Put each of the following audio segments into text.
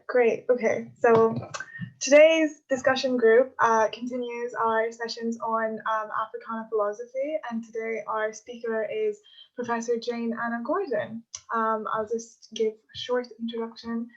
Great. Okay. So today's discussion group continues our sessions on Africana philosophy, and today our speaker is Professor Jane Anna Gordon. I'll just give a short introduction.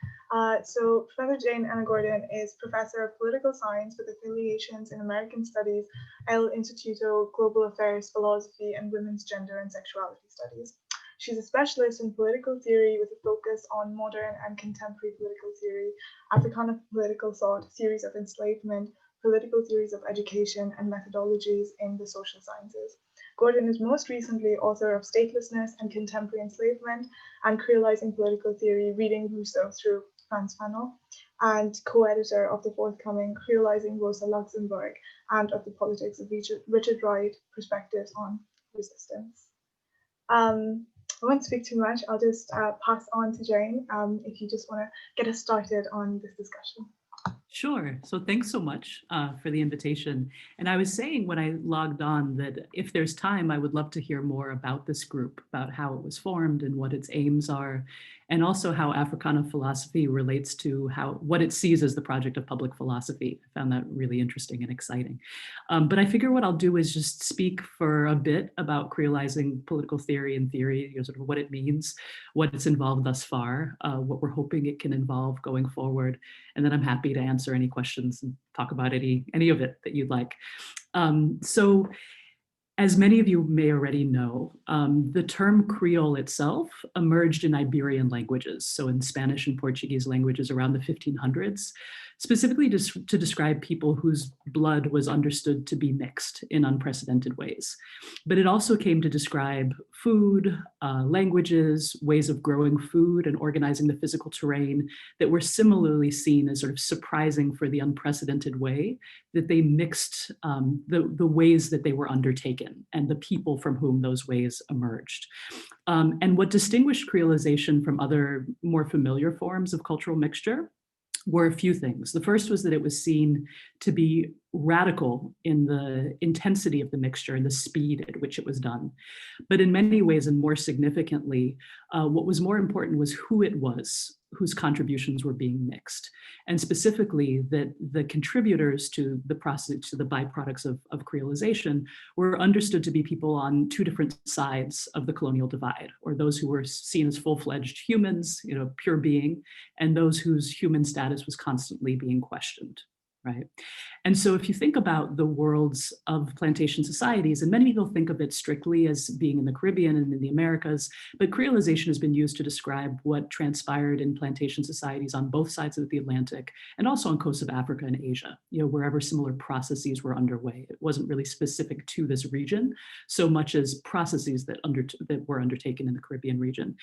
So Professor Jane Anna Gordon is Professor of Political Science with affiliations in American Studies, El Instituto Global Affairs Philosophy, and Women's Gender and Sexuality Studies. She's a specialist in political theory with a focus on modern and contemporary political theory, Africana political thought, theories of enslavement, political theories of education, and methodologies in the social sciences. Gordon is most recently author of Statelessness and Contemporary Enslavement and Creolising Political Theory, Reading Rousseau through Frantz Fanon, and co-editor of the forthcoming Creolising Rosa, Luxembourg, and of the Politics of Richard Wright, Perspectives on Resistance. I won't speak too much. I'll just pass on to Jane if you just want to get us started on this discussion. Sure. So thanks so much for the invitation. And I was saying when I logged on that if there's time, I would love to hear more about this group, about how it was formed and what its aims are, and also how Africana philosophy relates to what it sees as the project of public philosophy. I found that really interesting and exciting. But I figure what I'll do is just speak for a bit about creolizing political theory and theory, sort of what it means, what it's involved thus far, what we're hoping it can involve going forward. And then I'm happy to answer any questions and talk about any of it that you'd like. So as many of you may already know, the term Creole itself emerged in Iberian languages, so in Spanish and Portuguese languages around the 1500s, specifically to describe people whose blood was understood to be mixed in unprecedented ways. But it also came to describe food, languages, ways of growing food and organizing the physical terrain that were similarly seen as sort of surprising for the unprecedented way that they mixed the ways that they were undertaken and the people from whom those ways emerged. And what distinguished creolization from other more familiar forms of cultural mixture were a few things. The first was that it was seen to be radical in the intensity of the mixture and the speed at which it was done. But in many ways, and more significantly, what was more important was who it was whose contributions were being mixed. And specifically that the contributors to the process, to the byproducts of creolization were understood to be people on two different sides of the colonial divide, or those who were seen as full-fledged humans, pure being, and those whose human status was constantly being questioned. Right. And so if you think about the worlds of plantation societies, and many people think of it strictly as being in the Caribbean and in the Americas, but creolization has been used to describe what transpired in plantation societies on both sides of the Atlantic and also on coasts of Africa and Asia, wherever similar processes were underway. It wasn't really specific to this region so much as processes that were undertaken in the Caribbean region.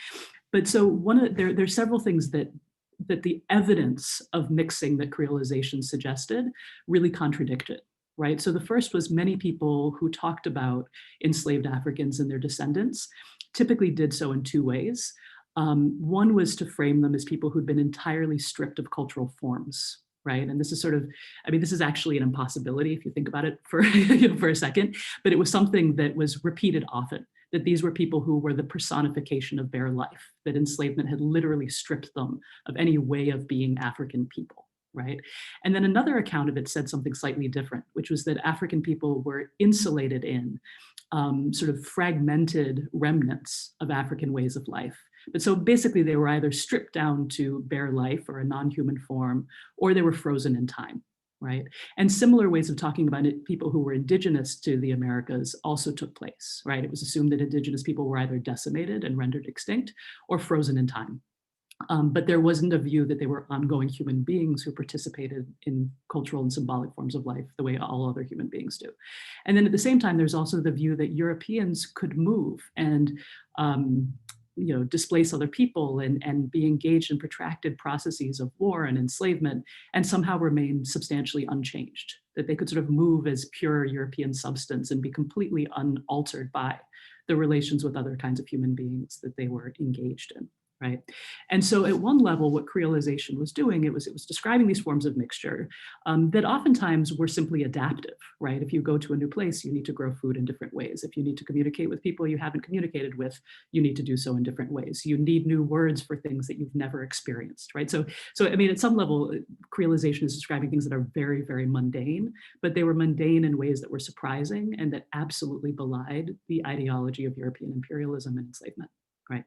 But so there's several things that the evidence of mixing that creolization suggested really contradicted, right? So the first was many people who talked about enslaved Africans and their descendants typically did so in two ways. One was to frame them as people who'd been entirely stripped of cultural forms, right? And this is this is actually an impossibility if you think about it for, for a second, but it was something that was repeated often, that these were people who were the personification of bare life, that enslavement had literally stripped them of any way of being African people, right? And then another account of it said something slightly different, which was that African people were insulated in sort of fragmented remnants of African ways of life. But so basically they were either stripped down to bare life or a non-human form, or they were frozen in time. Right. And similar ways of talking about it, people who were indigenous to the Americas also took place, right? It was assumed that indigenous people were either decimated and rendered extinct or frozen in time. But there wasn't a view that they were ongoing human beings who participated in cultural and symbolic forms of life the way all other human beings do. And then at the same time, there's also the view that Europeans could move and displace other people and be engaged in protracted processes of war and enslavement and somehow remain substantially unchanged, that they could sort of move as pure European substance and be completely unaltered by the relations with other kinds of human beings that they were engaged in. right? And so at one level, what creolization was doing, it was describing these forms of mixture that oftentimes were simply adaptive, right? If you go to a new place, you need to grow food in different ways. If you need to communicate with people you haven't communicated with, you need to do so in different ways. You need new words for things that you've never experienced, right? So I mean, at some level, creolization is describing things that are very, very mundane, but they were mundane in ways that were surprising and that absolutely belied the ideology of European imperialism and enslavement, right?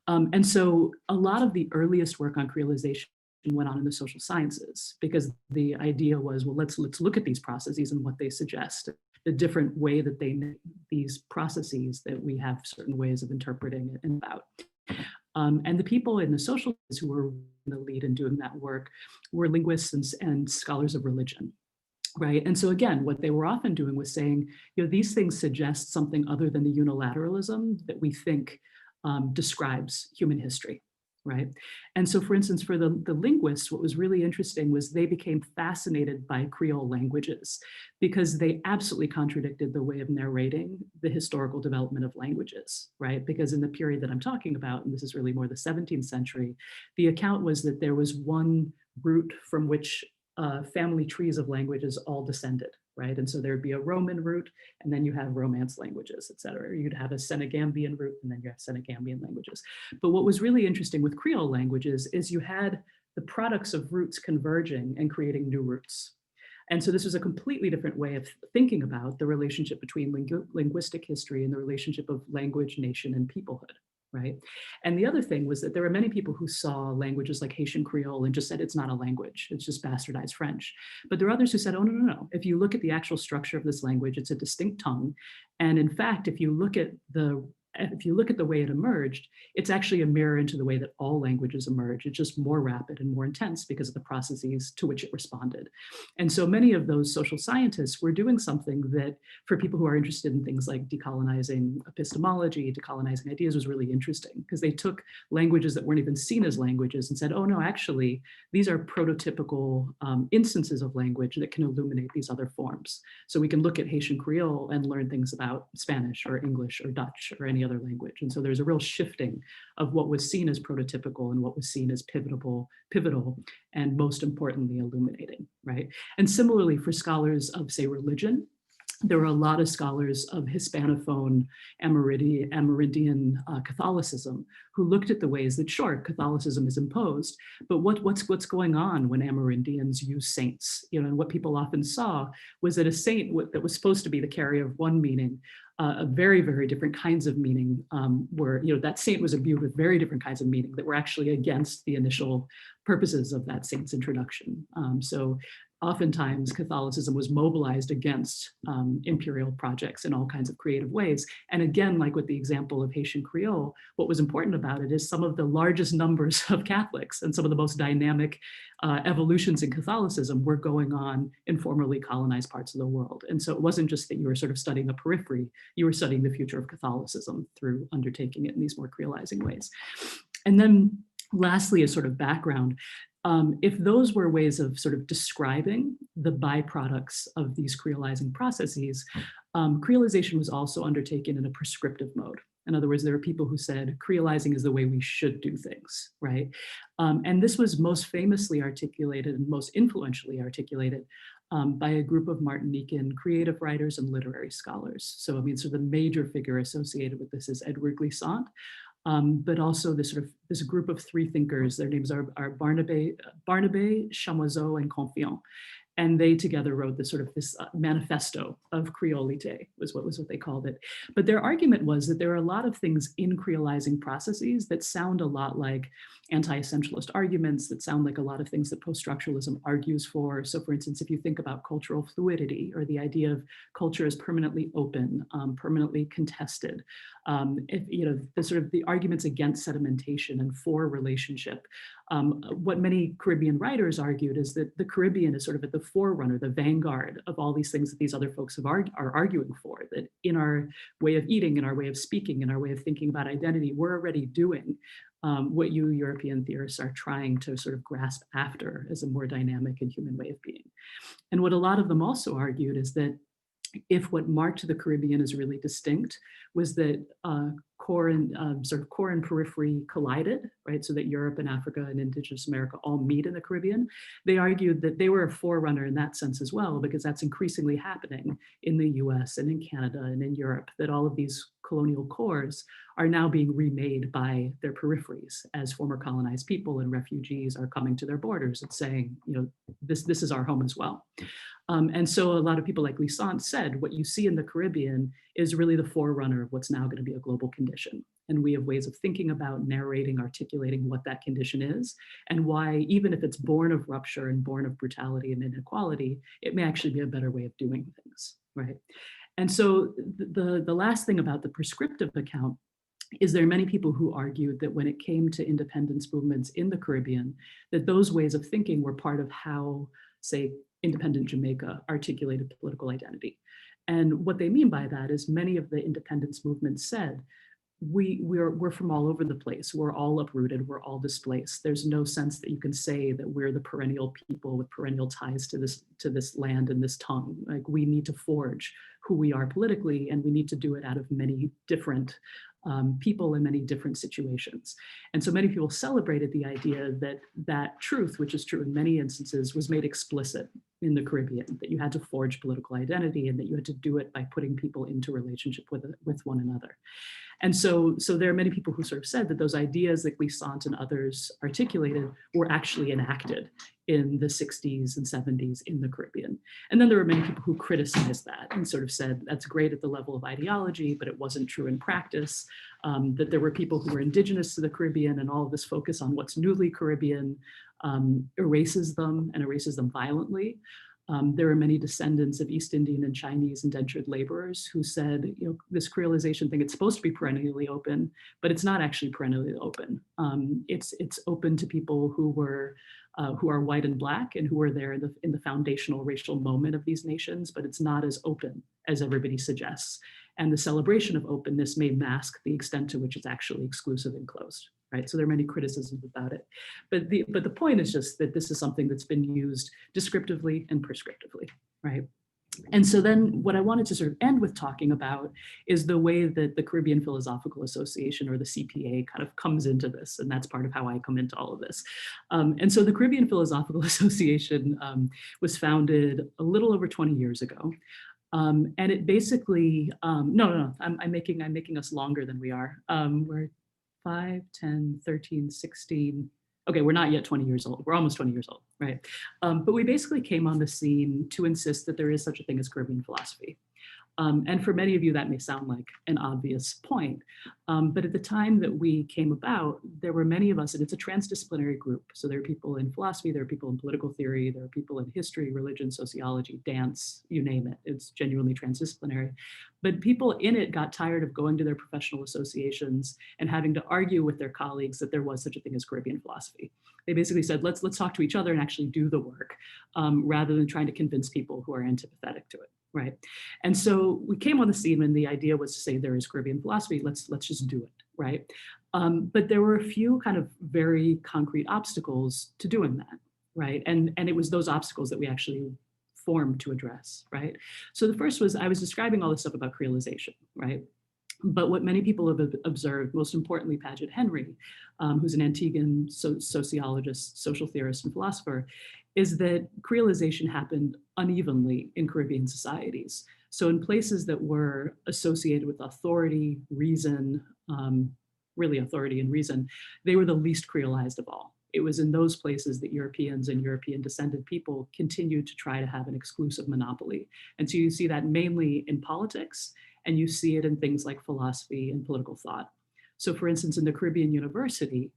And so a lot of the earliest work on creolization went on in the social sciences because the idea was, well, let's look at these processes and what they suggest, the different way that these processes that we have certain ways of interpreting it and about. And the people in the social sciences who were in the lead in doing that work were linguists and scholars of religion. Right. And so again, what they were often doing was saying, these things suggest something other than the unilateralism that we think describes human history, right? And so, for instance, for the linguists, what was really interesting was they became fascinated by Creole languages because they absolutely contradicted the way of narrating the historical development of languages, right? Because in the period that I'm talking about, and this is really more the 17th century, the account was that there was one root from which family trees of languages all descended, right? And so there'd be a Roman root, and then you have Romance languages, et cetera. You'd have a Senegambian root, and then you have Senegambian languages. But what was really interesting with Creole languages is you had the products of roots converging and creating new roots. And so this was a completely different way of thinking about the relationship between linguistic history and the relationship of language, nation, and peoplehood. Right. And the other thing was that there were many people who saw languages like Haitian Creole and just said it's not a language, it's just bastardized French. But there are others who said, oh, no. If you look at the actual structure of this language, it's a distinct tongue. And in fact, if you look at the way it emerged, it's actually a mirror into the way that all languages emerge. It's just more rapid and more intense because of the processes to which it responded. And so many of those social scientists were doing something that, for people who are interested in things like decolonizing epistemology, decolonizing ideas, was really interesting because they took languages that weren't even seen as languages and said, oh no, actually, these are prototypical instances of language that can illuminate these other forms. So we can look at Haitian Creole and learn things about Spanish or English or Dutch or any other language. And so there's a real shifting of what was seen as prototypical and what was seen as pivotal, and most importantly, illuminating, right? And similarly for scholars of, say, religion, there were a lot of scholars of Hispanophone Amerindian Catholicism who looked at the ways that, sure, Catholicism is imposed, but what's going on when Amerindians use saints? And what people often saw was that a saint that was supposed to be the carrier of one meaning, a very, very different kinds of meaning were, that saint was imbued with very different kinds of meaning that were actually against the initial purposes of that saint's introduction. So oftentimes Catholicism was mobilized against imperial projects in all kinds of creative ways. And again, like with the example of Haitian Creole, what was important about it is some of the largest numbers of Catholics and some of the most dynamic evolutions in Catholicism were going on in formerly colonized parts of the world. And so it wasn't just that you were sort of studying a periphery, you were studying the future of Catholicism through undertaking it in these more creolizing ways. And then lastly, as sort of background, if those were ways of sort of describing the byproducts of these creolizing processes, creolization was also undertaken in a prescriptive mode. In other words, there are people who said creolizing is the way we should do things, right? And this was most famously articulated and most influentially articulated by a group of Martinican creative writers and literary scholars. So, I mean, so the major figure associated with this is Edouard Glissant, but also this group of three thinkers. Their names are Barnabé, Chamoiseau, and Confiant. And they together wrote this manifesto of Creolite, was what they called it. But their argument was that there are a lot of things in creolizing processes that sound a lot like anti-essentialist arguments, that sound like a lot of things that post-structuralism argues for. So for instance, if you think about cultural fluidity or the idea of culture as permanently open, permanently contested, the arguments against sedimentation and for relationship, what many Caribbean writers argued is that the Caribbean is sort of at the forerunner, the vanguard of all these things that these other folks are arguing for, that in our way of eating, in our way of speaking, in our way of thinking about identity, we're already doing what you European theorists are trying to sort of grasp after as a more dynamic and human way of being. And what a lot of them also argued is that if what marked the Caribbean as really distinct was that core and sort of core and periphery collided, right? So that Europe and Africa and Indigenous America all meet in the Caribbean. They argued that they were a forerunner in that sense as well, because that's increasingly happening in the US and in Canada and in Europe, that all of these colonial cores are now being remade by their peripheries as former colonized people and refugees are coming to their borders and saying, you know, this is our home as well. And so a lot of people like Glissant said, what you see in the Caribbean is really the forerunner of what's now going to be a global condition. And we have ways of thinking about, narrating, articulating what that condition is, and why, even if it's born of rupture and born of brutality and inequality, it may actually be a better way of doing things, right? And so the last thing about the prescriptive account is there are many people who argued that when it came to independence movements in the Caribbean, that those ways of thinking were part of how, say, independent Jamaica articulated political identity. And what they mean by that is many of the independence movements said, we're from all over the place. We're all uprooted. We're all displaced. There's no sense that you can say that we're the perennial people with perennial ties to this land and this tongue. Like, we need to forge who we are politically, and we need to do it out of many different people in many different situations. And so many people celebrated the idea that that truth, which is true in many instances, was made explicit in the Caribbean, that you had to forge political identity and that you had to do it by putting people into relationship with one another. And so there are many people who sort of said that those ideas that Glissant and others articulated were actually enacted in the 60s and 70s in the Caribbean. And then there were many people who criticized that and sort of said, that's great at the level of ideology, but it wasn't true in practice, that there were people who were indigenous to the Caribbean, and all of this focus on what's newly Caribbean erases them, and erases them violently. There are many descendants of East Indian and Chinese indentured laborers who said, you know, this creolization thing, it's supposed to be perennially open, but it's not actually perennially open. It's open to people who are white and Black and who were there in the foundational racial moment of these nations, but it's not as open as everybody suggests. And the celebration of openness may mask the extent to which it's actually exclusive and closed. Right? So there are many criticisms about it. But the point is just that this is something that's been used descriptively and prescriptively, right? And so then what I wanted to sort of end with talking about is the way that the Caribbean Philosophical Association, or the CPA, kind of comes into this. And that's part of how I come into all of this. And so the Caribbean Philosophical Association was founded a little over 20 years ago. And it basically, I'm making us longer than we are. We're 5, 10, 13, 16. Okay, we're not yet 20 years old. We're almost 20 years old, right? But we basically came on the scene to insist that there is such a thing as Caribbean philosophy. And for many of you, that may sound like an obvious point. But at the time that we came about, there were many of us, and it's a transdisciplinary group. So there are people in philosophy, there are people in political theory, there are people in history, religion, sociology, dance, you name it. It's genuinely transdisciplinary. But people in it got tired of going to their professional associations and having to argue with their colleagues that there was such a thing as Caribbean philosophy. They basically said, let's talk to each other and actually do the work, rather than trying to convince people who are antipathetic to it. Right. And so we came on the scene, and the idea was to say there is Caribbean philosophy, let's just do it. Right. But there were a few kind of very concrete obstacles to doing that. Right. And it was those obstacles that we actually formed to address. Right. So the first was, I was describing all this stuff about creolization. Right. But what many people have observed, most importantly, Paget Henry, who's an Antiguan sociologist, social theorist, and philosopher, is that creolization happened unevenly in Caribbean societies. So in places that were associated with authority, reason, really authority and reason, they were the least creolized of all. It was in those places that Europeans and European descended people continued to try to have an exclusive monopoly. And so you see that mainly in politics, and you see it in things like philosophy and political thought. So for instance, in the Caribbean University,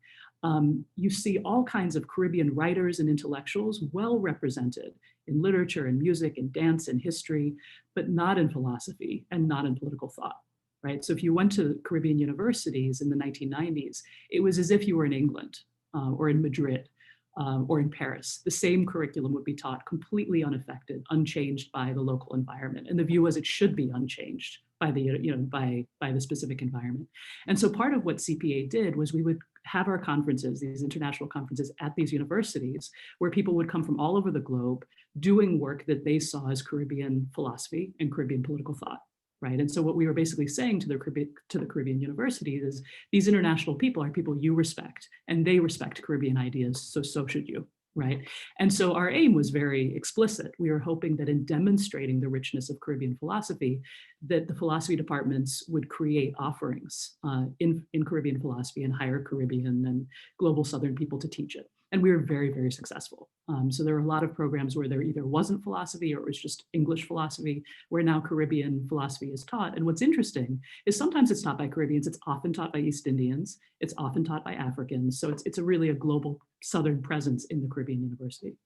you see all kinds of Caribbean writers and intellectuals well represented in literature and music and dance and history, but not in philosophy and not in political thought, right? So if you went to Caribbean universities in the 1990s, it was as if you were in England or in Madrid or in Paris. The same curriculum would be taught completely unaffected, unchanged by the local environment. And the view was it should be unchanged by the, by the specific environment. And so part of what CPA did was we would have our conferences, these international conferences at these universities, where people would come from all over the globe doing work that they saw as Caribbean philosophy and Caribbean political thought. right? And so what we were basically saying to the Caribbean universities is these international people are people you respect, and they respect Caribbean ideas, so should you, right? And so our aim was very explicit. We were hoping that in demonstrating the richness of Caribbean philosophy, that the philosophy departments would create offerings in Caribbean philosophy and hire Caribbean and global Southern people to teach it. And we were very, very successful. So there were a lot of programs where there either wasn't philosophy or it was just English philosophy, where now Caribbean philosophy is taught. And what's interesting is sometimes it's taught by Caribbeans, it's often taught by East Indians, it's often taught by Africans. So it's really a global Southern presence in the Caribbean University.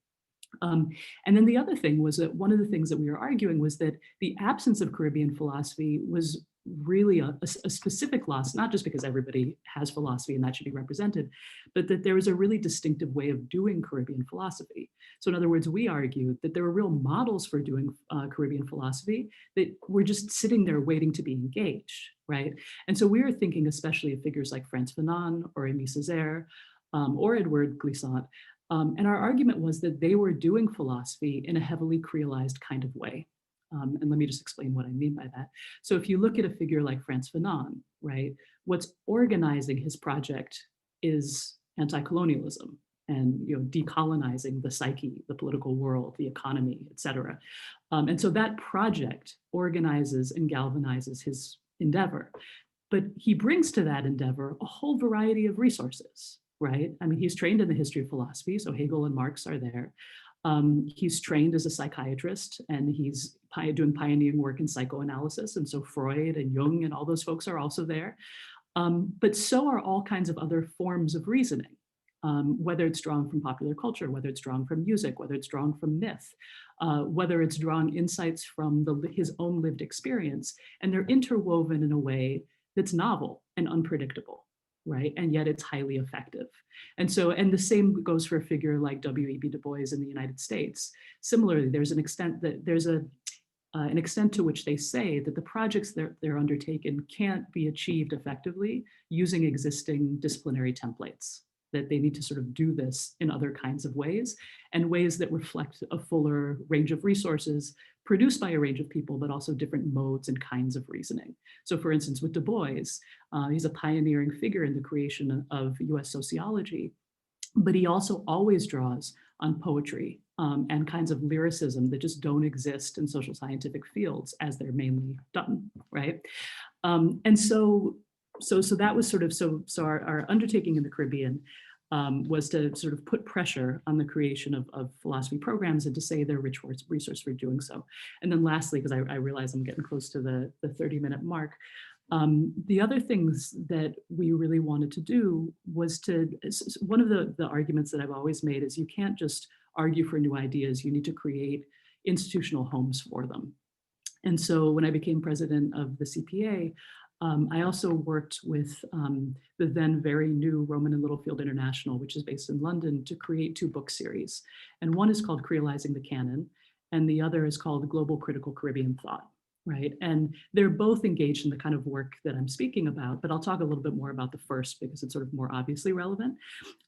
And then the other thing was that one of the things that we were arguing was that the absence of Caribbean philosophy was really a specific loss, not just because everybody has philosophy and that should be represented, but that there was a really distinctive way of doing Caribbean philosophy. So in other words, we argued that there were real models for doing Caribbean philosophy that were just sitting there waiting to be engaged, right? And so we were thinking especially of figures like Frantz Fanon or Aimé Césaire or Edouard Glissant. And our argument was that they were doing philosophy in a heavily creolized kind of way. And let me just explain what I mean by that. So if you look at a figure like Frantz Fanon, right, what's organizing his project is anti-colonialism and decolonizing the psyche, the political world, the economy, et cetera. And so that project organizes and galvanizes his endeavor. But he brings to that endeavor a whole variety of resources, right? I mean, he's trained in the history of philosophy, so Hegel and Marx are there. He's trained as a psychiatrist and he's doing pioneering work in psychoanalysis. And so Freud and Jung and all those folks are also there. But so are all kinds of other forms of reasoning, whether it's drawn from popular culture, whether it's drawn from music, whether it's drawn from myth, whether it's drawn insights from his own lived experience. And they're interwoven in a way that's novel and unpredictable, right? And yet it's highly effective. And the same goes for a figure like W.E.B. Du Bois in the United States. Similarly, there's an extent to which they say that the projects they're undertaken can't be achieved effectively using existing disciplinary templates, that they need to sort of do this in other kinds of ways and ways that reflect a fuller range of resources produced by a range of people, but also different modes and kinds of reasoning. So for instance, with Du Bois, he's a pioneering figure in the creation of US sociology, but he also always draws on poetry and kinds of lyricism that just don't exist in social scientific fields as they're mainly done, right? And so that was sort of, so our undertaking in the Caribbean was to sort of put pressure on the creation of philosophy programs and to say they're rich resource for doing so. And then lastly, because I realize I'm getting close to the 30-minute mark, the other things that we really wanted to do was one of the arguments that I've always made is you can't just argue for new ideas, you need to create institutional homes for them. And so when I became president of the CPA, I also worked with the then very new Rowman and Littlefield International, which is based in London, to create 2 book series. And one is called Creolising the Canon, and the other is called Global Critical Caribbean Thought, right? And they're both engaged in the kind of work that I'm speaking about, but I'll talk a little bit more about the first because it's sort of more obviously relevant.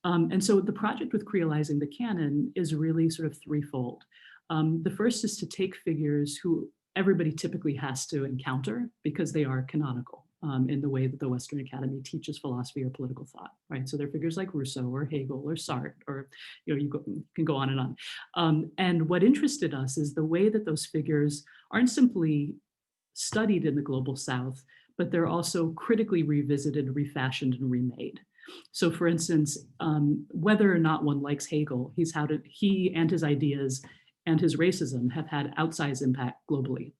And so the project with Creolising the Canon is really sort of threefold. The first is to take figures who everybody typically has to encounter because they are canonical in the way that the Western Academy teaches philosophy or political thought, right? So they're figures like Rousseau or Hegel or Sartre, or you can go on and on. And what interested us is the way that those figures aren't simply studied in the Global South, but they're also critically revisited, refashioned, and remade. So for instance, whether or not one likes Hegel, he and his ideas and his racism have had outsized impact globally.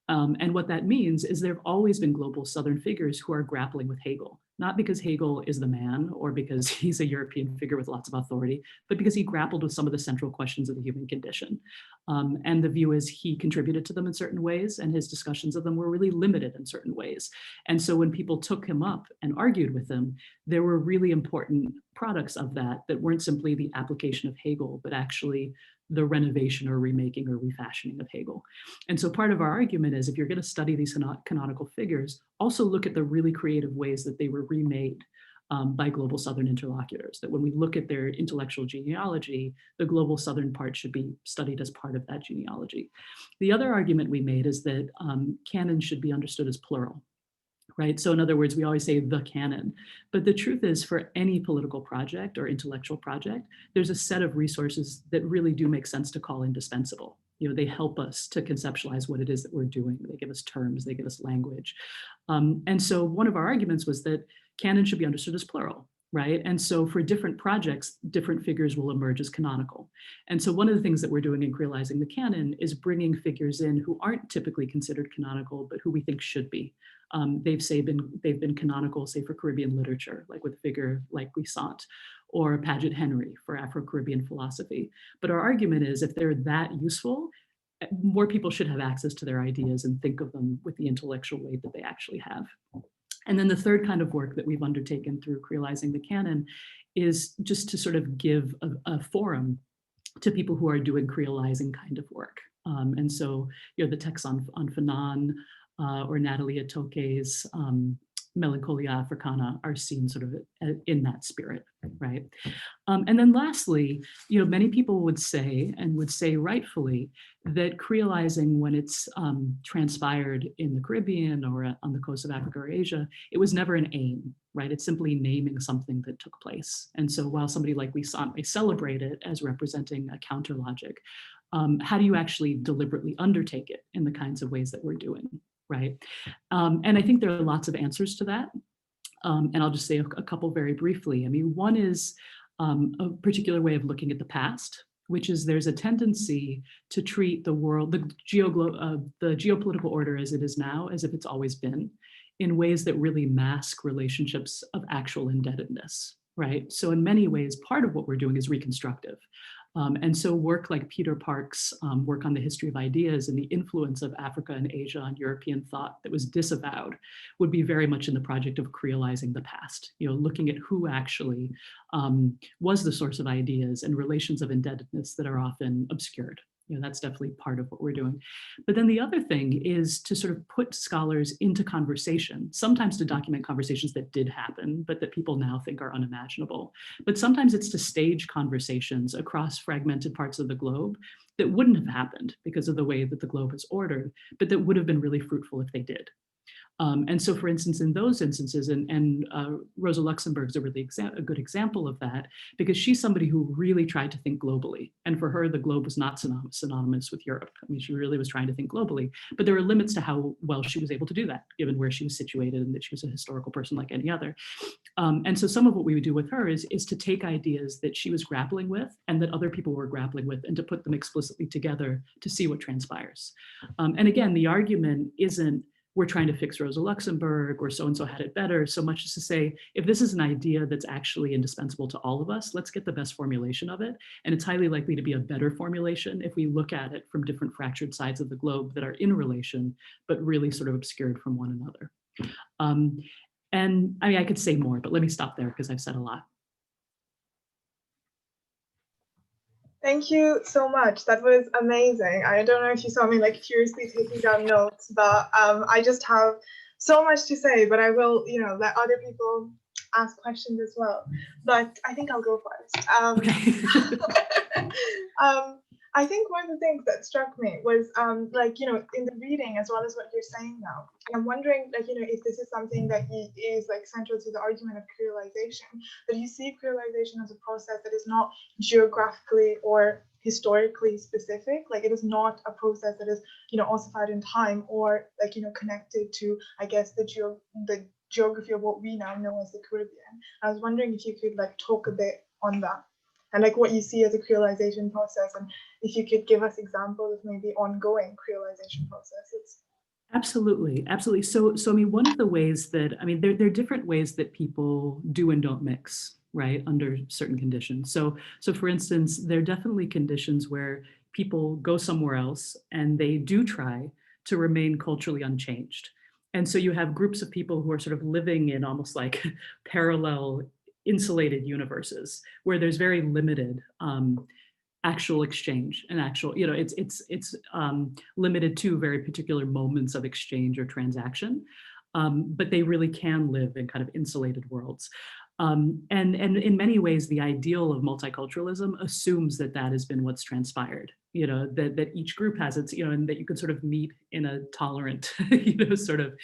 And what that means is there have always been global Southern figures who are grappling with Hegel, not because Hegel is the man or because he's a European figure with lots of authority, but because he grappled with some of the central questions of the human condition. And the view is he contributed to them in certain ways and his discussions of them were really limited in certain ways. And so when people took him up and argued with him, there were really important products of that weren't simply the application of Hegel, but actually the renovation or remaking or refashioning of Hegel. And so part of our argument is if you're going to study these canonical figures, also look at the really creative ways that they were remade by global Southern interlocutors, that when we look at their intellectual genealogy, the global Southern part should be studied as part of that genealogy. The other argument we made is that canon should be understood as plural, right? So in other words, we always say the canon, but the truth is for any political project or intellectual project, there's a set of resources that really do make sense to call indispensable. You know, they help us to conceptualize what it is that we're doing. They give us terms, they give us language. And so one of our arguments was that canon should be understood as plural, right? And so for different projects, different figures will emerge as canonical. And so one of the things that we're doing in Crealizing the Canon is bringing figures in who aren't typically considered canonical, but who we think should be. They've been canonical, say, for Caribbean literature, like with a figure like Glissant, or Paget Henry for Afro-Caribbean philosophy. But our argument is if they're that useful, more people should have access to their ideas and think of them with the intellectual weight that they actually have. And then the third kind of work that we've undertaken through Crealizing the Canon is just to sort of give a forum to people who are doing creolizing kind of work. And so, you know, the texts on Fanon or Natalie Atoke's Melancholia Africana are seen sort of in that spirit, right? And then lastly, you know, many people would say, and would say rightfully, that creolizing, when it's transpired in the Caribbean or on the coast of Africa or Asia, it was never an aim, right? It's simply naming something that took place. And so while somebody like Glissant may celebrate it as representing a counter logic, how do you actually deliberately undertake it in the kinds of ways that we're doing, right? And I think there are lots of answers to that. And I'll just say a couple very briefly. I mean, one is a particular way of looking at the past, which is there's a tendency to treat the world, the geopolitical order as it is now, as if it's always been, in ways that really mask relationships of actual indebtedness, right? So in many ways, part of what we're doing is reconstructive. And so work like Peter Park's work on the history of ideas and the influence of Africa and Asia on European thought that was disavowed would be very much in the project of creolizing the past, you know, looking at who actually was the source of ideas and relations of indebtedness that are often obscured. You know, that's definitely part of what we're doing. But then the other thing is to sort of put scholars into conversation, sometimes to document conversations that did happen, but that people now think are unimaginable. But sometimes it's to stage conversations across fragmented parts of the globe that wouldn't have happened because of the way that the globe is ordered, but that would have been really fruitful if they did. And so, for instance, in those instances, and Rosa Luxembourg is a really a good example of that, because she's somebody who really tried to think globally. And for her, the globe was not synonymous with Europe. I mean, she really was trying to think globally, but there were limits to how well she was able to do that, given where she was situated and that she was a historical person like any other. And so some of what we would do with her is to take ideas that she was grappling with and that other people were grappling with and to put them explicitly together to see what transpires. And again, the argument isn't, we're trying to fix Rosa Luxembourg or so-and-so had it better, so much as to say, if this is an idea that's actually indispensable to all of us, let's get the best formulation of it. And it's highly likely to be a better formulation if we look at it from different fractured sides of the globe that are in relation, but really sort of obscured from one another. And I mean, I could say more, but let me stop there because I've said a lot. Thank you so much. That was amazing. I don't know if you saw me like furiously taking down notes, but I just have so much to say, but I will, you know, let other people ask questions as well. But I think I'll go first. Okay. I think one of the things that struck me was like, you know, in the reading as well as what you're saying now, I'm wondering, like, you know, if this is something that is like central to the argument of creolization, that you see creolization as a process that is not geographically or historically specific, like it is not a process that is, you know, ossified in time or like, you know, connected to, I guess, the geography of what we now know as the Caribbean. I was wondering if you could like talk a bit on that and like what you see as a creolization process, and if you could give us examples of maybe ongoing creolization processes. Absolutely, absolutely. So I mean, one of the ways that, I mean, there are different ways that people do and don't mix, right, under certain conditions. So for instance, there are definitely conditions where people go somewhere else and they do try to remain culturally unchanged. And so you have groups of people who are sort of living in almost like parallel insulated universes where there's very limited actual exchange and actual, you know, it's limited to very particular moments of exchange or transaction, but they really can live in kind of insulated worlds. And in many ways, the ideal of multiculturalism assumes that that has been what's transpired, that each group has its, and that you can sort of meet in a tolerant, sort of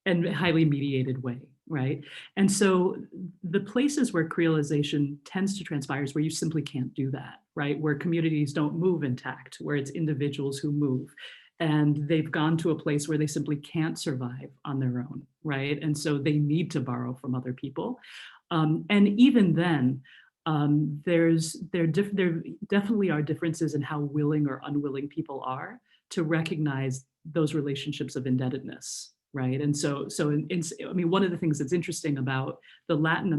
and highly mediated way, right? And so the places where creolization tends to transpire is where you simply can't do that, right? Where communities don't move intact, where it's individuals who move. And they've gone to a place where they simply can't survive on their own, right? And so they need to borrow from other people. And even then, there definitely are differences in how willing or unwilling people are to recognize those relationships of indebtedness, right? And so I mean, one of the things that's interesting about the Latin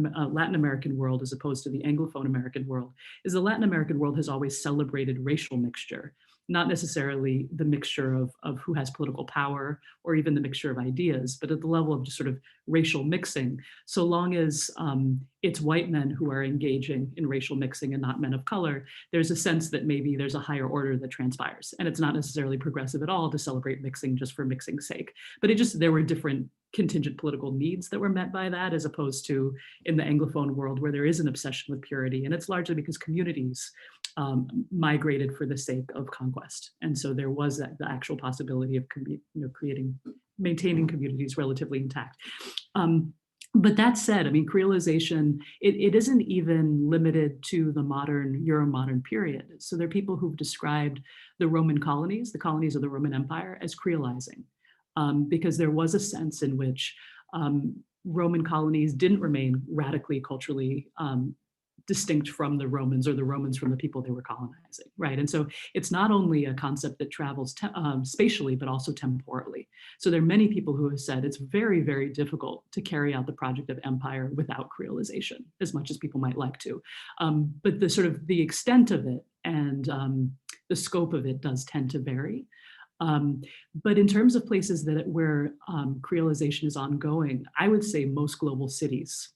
American world as opposed to the Anglophone American world is the Latin American world has always celebrated racial mixture, not necessarily the mixture of who has political power or even the mixture of ideas, but at the level of just sort of racial mixing, so long as it's white men who are engaging in racial mixing and not men of color, there's a sense that maybe there's a higher order that transpires. And it's not necessarily progressive at all to celebrate mixing just for mixing's sake. But there were different contingent political needs that were met by that, as opposed to in the Anglophone world where there is an obsession with purity. And it's largely because communities migrated for the sake of conquest. And so there was the actual possibility of maintaining communities relatively intact. But that said, I mean, creolization, it isn't even limited to the Euro-modern period. So there are people who've described the Roman colonies, the colonies of the Roman Empire, as creolizing, because there was a sense in which Roman colonies didn't remain radically culturally distinct from the Romans or the Romans from the people they were colonizing, right? And so it's not only a concept that travels spatially, but also temporally. So there are many people who have said it's very, very difficult to carry out the project of empire without creolization, as much as people might like to. But the extent of it and the scope of it does tend to vary. But in terms of places where creolization is ongoing, I would say most global cities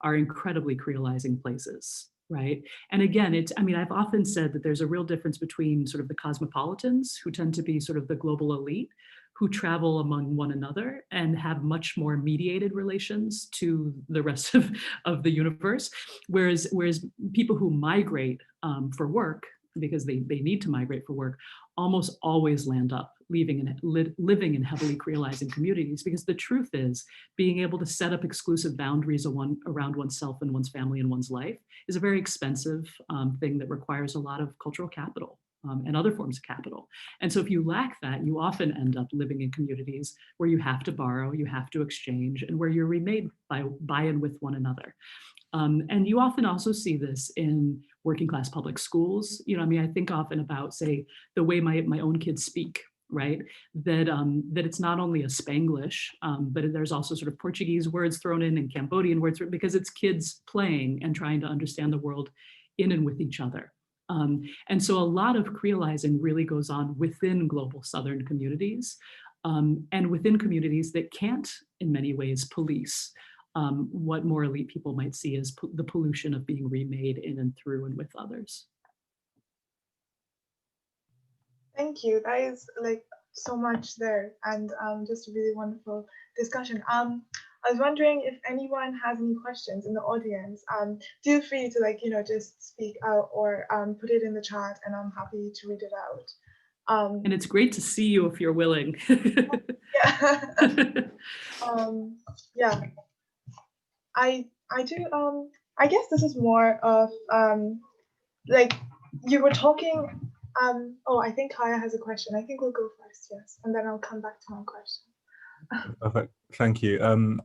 are incredibly creolizing places, right? And again, I've often said that there's a real difference between sort of the cosmopolitans, who tend to be sort of the global elite, who travel among one another and have much more mediated relations to the rest of the universe, whereas people who migrate for work, because they need to migrate for work, almost always land up living in heavily creolizing communities, because the truth is being able to set up exclusive boundaries around oneself and one's family and one's life is a very expensive thing that requires a lot of cultural capital and other forms of capital. And so if you lack that, you often end up living in communities where you have to borrow, you have to exchange, and where you're remade by and with one another. And you often also see this in working class public schools. I think often about, say, the way my own kids speak, right? That it's not only a Spanglish, but there's also sort of Portuguese words thrown in and Cambodian words, because it's kids playing and trying to understand the world in and with each other. And so a lot of creolizing really goes on within global Southern communities, and within communities that can't, in many ways, police what more elite people might see as the pollution of being remade in and through and with others. Thank you. That is like so much there, and just a really wonderful discussion. I was wondering if anyone has any questions in the audience. Feel free to just speak out or put it in the chat, and I'm happy to read it out. And it's great to see you if you're willing. Yeah. Yeah. I do. I guess this is more of like you were talking. Oh, I think Kaya has a question. I think we'll go first, yes, and then I'll come back to my question. Perfect. Thank you.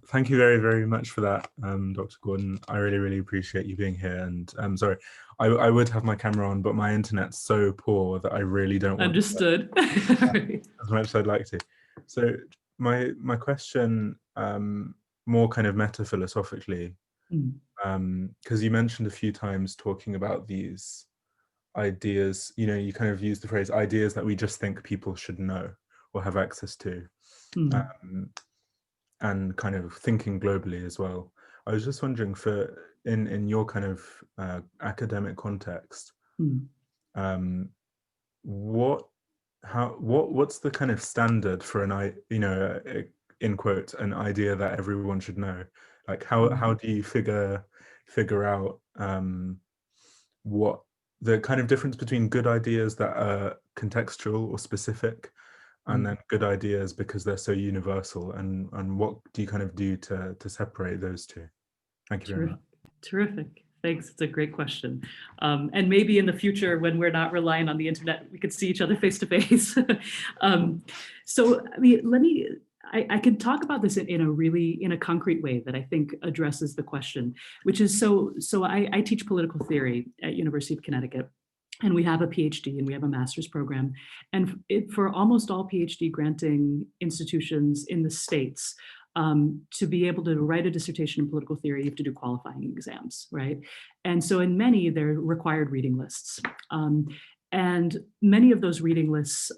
Thank you very, very much for that, Dr. Gordon. I really, really appreciate you being here. And I'm sorry, I would have my camera on, but my internet's so poor that I really don't want Understood. to, as much as I'd like to. So my question, more kind of meta-philosophically, because you mentioned a few times talking about these ideas, you kind of used the phrase ideas that we just think people should know or have access to, and kind of thinking globally as well. I was just wondering, in your kind of academic context, what's the kind of standard for in quotes, an idea that everyone should know, Like how do you figure out what the kind of difference between good ideas that are contextual or specific, and then good ideas because they're so universal, and what do you kind of do to separate those two? Thank you very much. Terrific. Thanks. It's a great question. And maybe in the future, when we're not relying on the internet, we could see each other face to face. So, I mean, I could talk about this in a concrete way that I think addresses the question, which is so I teach political theory at University of Connecticut. And we have a PhD and we have a master's program. And for almost all PhD granting institutions in the States, to be able to write a dissertation in political theory, you have to do qualifying exams, right? And so in many, they're required reading lists. And many of those reading lists,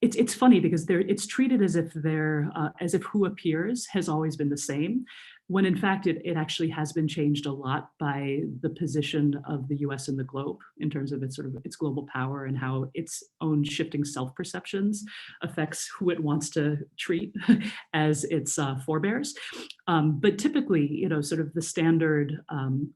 it's funny because it's treated as if who appears has always been the same, when in fact it actually has been changed a lot by the position of the US in the globe in terms of its global power and how its own shifting self-perceptions affects who it wants to treat as its forebears. But typically, sort of the standard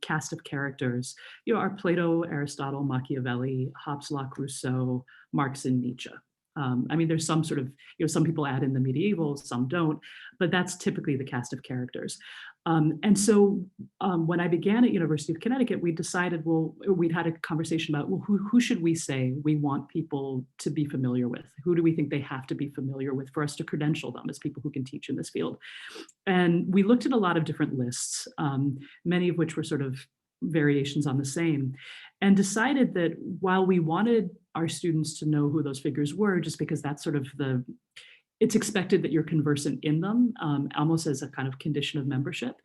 cast of characters, are Plato, Aristotle, Machiavelli, Hobbes, Locke, Rousseau, Marx, and Nietzsche. I mean, there's some sort of, some people add in the medievals, some don't, but that's typically the cast of characters. And so when I began at University of Connecticut, we decided, we'd had a conversation about, who should we say we want people to be familiar with? Who do we think they have to be familiar with for us to credential them as people who can teach in this field? And we looked at a lot of different lists, many of which were sort of variations on the same, and decided that while we wanted our students to know who those figures were, just because that's sort of it's expected that you're conversant in them, almost as a kind of condition of membership,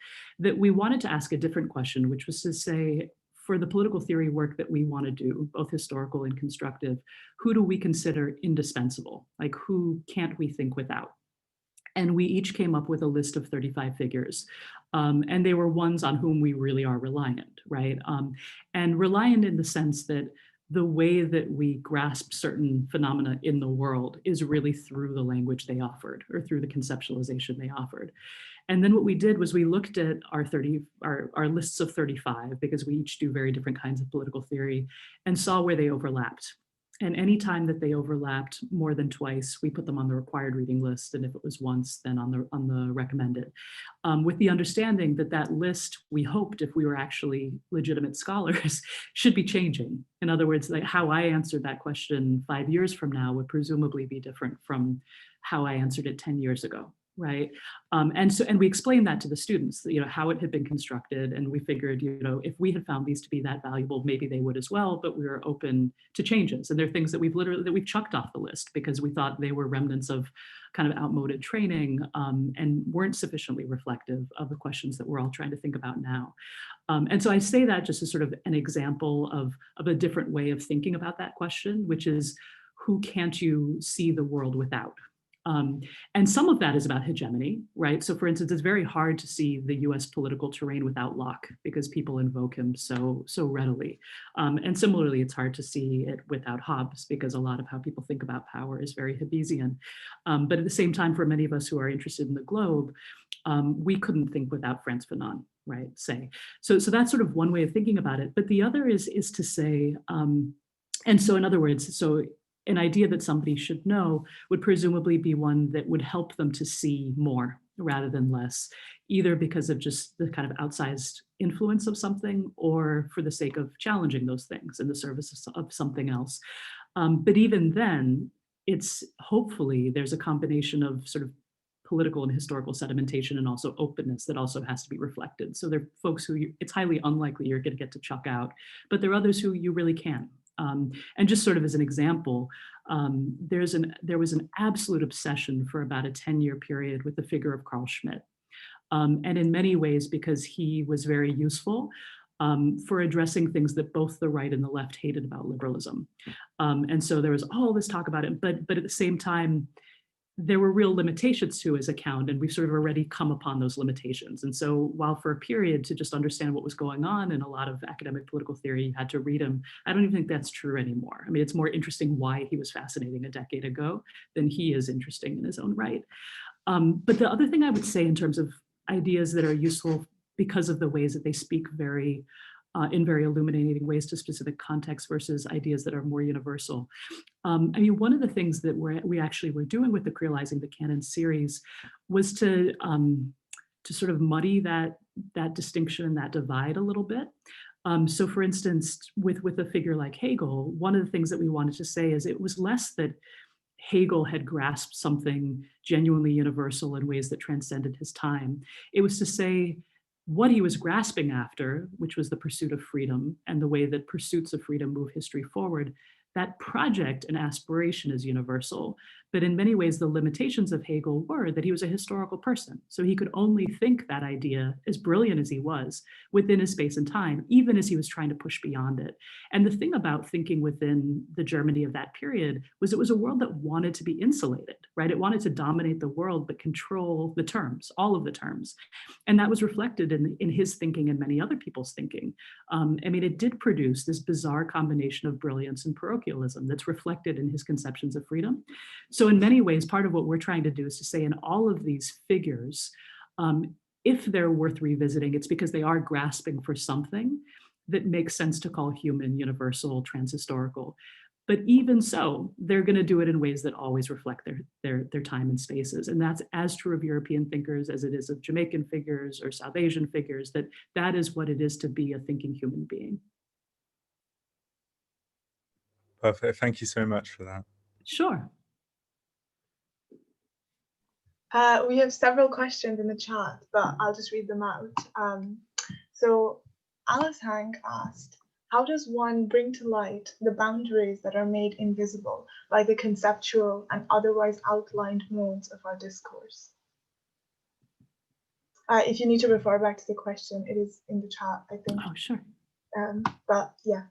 that we wanted to ask a different question, which was to say, for the political theory work that we want to do, both historical and constructive, who do we consider indispensable? Like, who can't we think without? And we each came up with a list of 35 figures. And they were ones on whom we really are reliant, right? And reliant in the sense that the way that we grasp certain phenomena in the world is really through the language they offered or through the conceptualization they offered. And then what we did was we looked at our lists of 35, because we each do very different kinds of political theory, and saw where they overlapped. And any time that they overlapped more than twice, we put them on the required reading list. And if it was once, then on the recommended, with the understanding that that list, we hoped, if we were actually legitimate scholars, should be changing. In other words, like how I answered that question 5 years from now would presumably be different from how I answered it 10 years ago. Right. And we explained that to the students, how it had been constructed. And we figured, if we had found these to be that valuable, maybe they would as well, but we were open to changes. And they're things that we've chucked off the list because we thought they were remnants of kind of outmoded training and weren't sufficiently reflective of the questions that we're all trying to think about now. And so I say that just as sort of an example of a different way of thinking about that question, which is, who can't you see the world without? And some of that is about hegemony, right? So for instance, it's very hard to see the US political terrain without Locke because people invoke him so readily. And similarly, it's hard to see it without Hobbes because a lot of how people think about power is very Hobbesian. But at the same time, for many of us who are interested in the globe, we couldn't think without Frantz Fanon, right, say. So that's sort of one way of thinking about it. But the other is to say, and so in other words, so an idea that somebody should know would presumably be one that would help them to see more rather than less, either because of just the kind of outsized influence of something or for the sake of challenging those things in the service of something else. But even then, it's hopefully there's a combination of sort of political and historical sedimentation and also openness that also has to be reflected. So there are folks who it's highly unlikely you're going to get to chuck out, but there are others who you really can. And just sort of as an example, there was an absolute obsession for about a 10-year period with the figure of Carl Schmitt. And in many ways, because he was very useful for addressing things that both the right and the left hated about liberalism. And so there was all this talk about it, but at the same time, there were real limitations to his account, and we've sort of already come upon those limitations. And so while for a period to just understand what was going on in a lot of academic political theory, you had to read him, I don't even think that's true anymore. I mean, it's more interesting why he was fascinating a decade ago than he is interesting in his own right. But the other thing I would say in terms of ideas that are useful because of the ways that they speak in very illuminating ways to specific contexts versus ideas that are more universal. I mean, one of the things that we actually were doing with the Creolising the Canon series was to sort of muddy that distinction and that divide a little bit. So for instance, with a figure like Hegel, one of the things that we wanted to say is it was less that Hegel had grasped something genuinely universal in ways that transcended his time. It was to say what he was grasping after, which was the pursuit of freedom and the way that pursuits of freedom move history forward. That project and aspiration is universal, but in many ways, the limitations of Hegel were that he was a historical person. So he could only think that idea, as brilliant as he was, within his space and time, even as he was trying to push beyond it. And the thing about thinking within the Germany of that period was it was a world that wanted to be insulated, right? It wanted to dominate the world, but control the terms, all of the terms. And that was reflected in his thinking and many other people's thinking. I mean, it did produce this bizarre combination of brilliance and parochialism that's reflected in his conceptions of freedom. So in many ways, part of what we're trying to do is to say in all of these figures, if they're worth revisiting, it's because they are grasping for something that makes sense to call human, universal, transhistorical. But even so, they're going to do it in ways that always reflect their time and spaces. And that's as true of European thinkers as it is of Jamaican figures or South Asian figures, that is what it is to be a thinking human being. Perfect. Thank you so much for that. Sure. We have several questions in the chat, but I'll just read them out. So Alice Hank asked, how does one bring to light the boundaries that are made invisible by the conceptual and otherwise outlined modes of our discourse? If you need to refer back to the question, it is in the chat, I think. Oh, sure. But yeah.